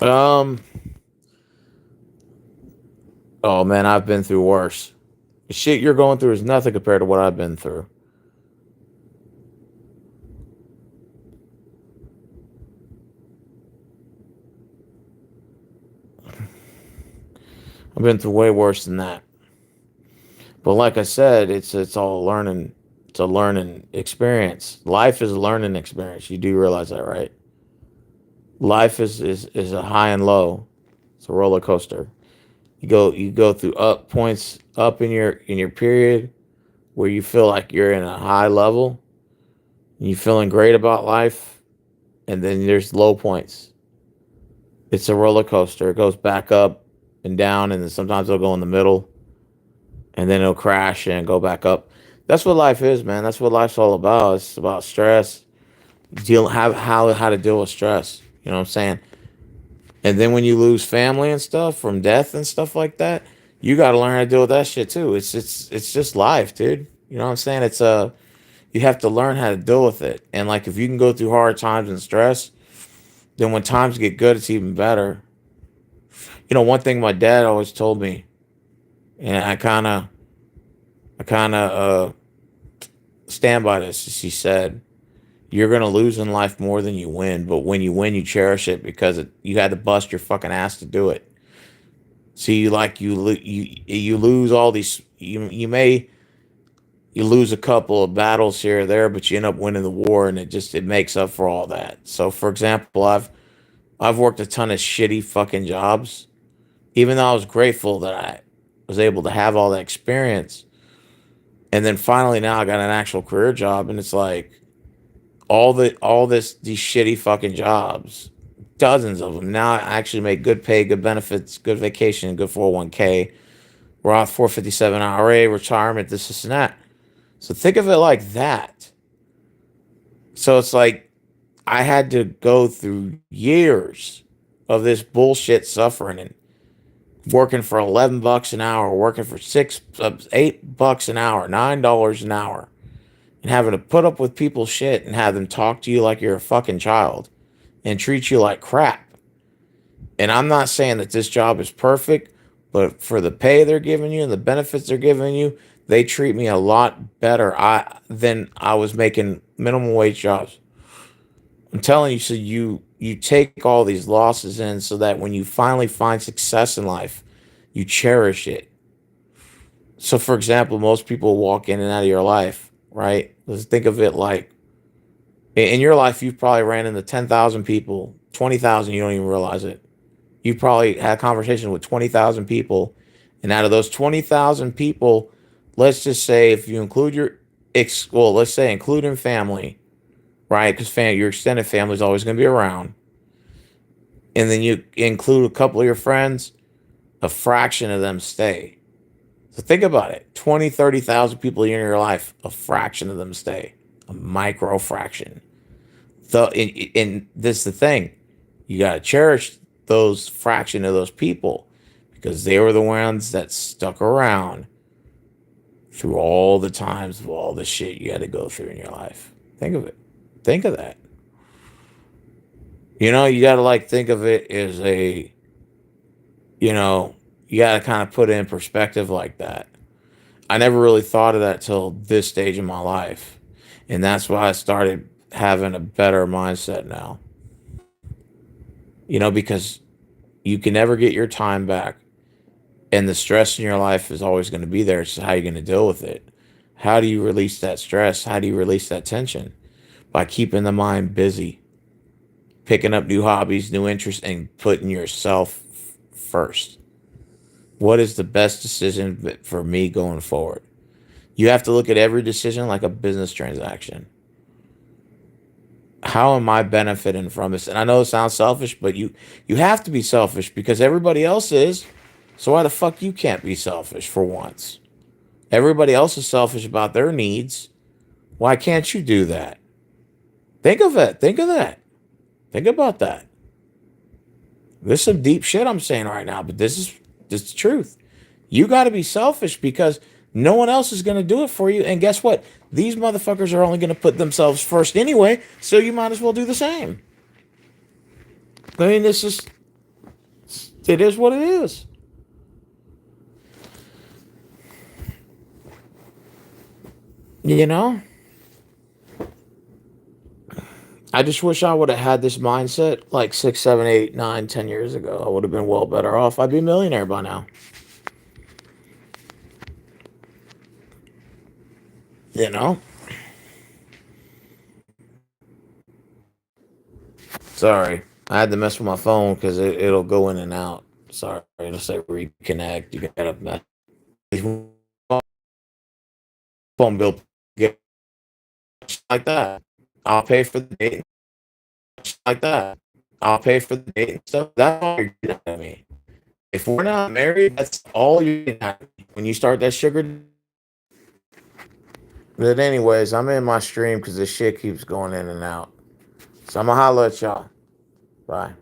Um, oh man, I've been through worse. The shit you're going through is nothing compared to what I've been through. I've been through way worse than that. But like I said, it's all learning. It's a learning experience. Life is a learning experience. You do realize that, right? Life is a high and low. It's a roller coaster. You go through up points up in your period where you feel like you're in a high level, and you feeling great about life, and then there's low points. It's a roller coaster. It goes back up and down, and then sometimes it'll go in the middle, and then it'll crash and go back up. That's what life is, man. That's what life's all about. It's about stress. Deal have how to deal with stress. You know what I'm saying? And then when you lose family and stuff from death and stuff like that, you got to learn how to deal with that shit too. It's just life, dude. You know what I'm saying? You have to learn how to deal with it. And like if you can go through hard times and stress, then when times get good, it's even better. One thing my dad always told me, and I kind of stand by this. He said, "You're gonna lose in life more than you win, but when you win, you cherish it because you had to bust your fucking ass to do it." See, like you lose all these. You lose a couple of battles here or there, but you end up winning the war, and it makes up for all that. So, for example, I've worked a ton of shitty fucking jobs, even though I was grateful that I was able to have all that experience. And then finally, now I got an actual career job, and it's like these shitty fucking jobs, dozens of them. Now I actually make good pay, good benefits, good vacation, good 401k, Roth 457 IRA, retirement, this and that. So think of it like that. So it's like I had to go through years of this bullshit suffering and working for $11 an hour, working for $8 an hour, $9 an hour, and having to put up with people's shit and have them talk to you like you're a fucking child and treat you like crap. And I'm not saying that this job is perfect, but for the pay they're giving you and the benefits they're giving you, they treat me a lot better than I was making minimum wage jobs. I'm telling you, so you take all these losses in so that when you finally find success in life, you cherish it. So for example, most people walk in and out of your life, right? Let's think of it like in your life, you've probably ran into 10,000 people, 20,000, you don't even realize it. You probably had a conversation with 20,000 people. And out of those 20,000 people, let's just say if you include let's say including family, right? Because your extended family is always going to be around. And then you include a couple of your friends, a fraction of them stay. So think about it 20, 30,000 people in your life, a fraction of them stay, a micro fraction. And this is the thing, you got to cherish those fraction of those people because they were the ones that stuck around through all the times of all the shit you had to go through in your life. Think of it. Think of that. You got to like think of it as you know, you got to kind of put it in perspective like that. I never really thought of that till this stage in my life. And that's why I started having a better mindset now. Because you can never get your time back. And the stress in your life is always going to be there. It's just how you're going to deal with it. How do you release that stress? How do you release that tension? By keeping the mind busy, picking up new hobbies, new interests, and putting yourself first. What is the best decision for me going forward? You have to look at every decision like a business transaction. How am I benefiting from this? And I know it sounds selfish, but you have to be selfish because everybody else is. So why the fuck you can't be selfish for once? Everybody else is selfish about their needs. Why can't you do that? Think of it. Think of that. Think about that. There's some deep shit I'm saying right now, but this is the truth. You got to be selfish because no one else is going to do it for you. And guess what? These motherfuckers are only going to put themselves first anyway, so you might as well do the same. I mean, it is what it is. You know? I just wish I would have had this mindset like 6, 7, 8, 9, 10 years ago. I would have been well better off. I'd be a millionaire by now. You know? Sorry. I had to mess with my phone because it'll go in and out. Sorry. It'll say reconnect. You got to mess. Phone bill get like that. I'll pay for the date like that. I'll pay for the date and stuff. That's all you're getting at me. If we're not married, that's all you're getting at me. When you start that sugar. But anyways, I'm in my stream because this shit keeps going in and out. So I'm gonna holler at y'all. Bye.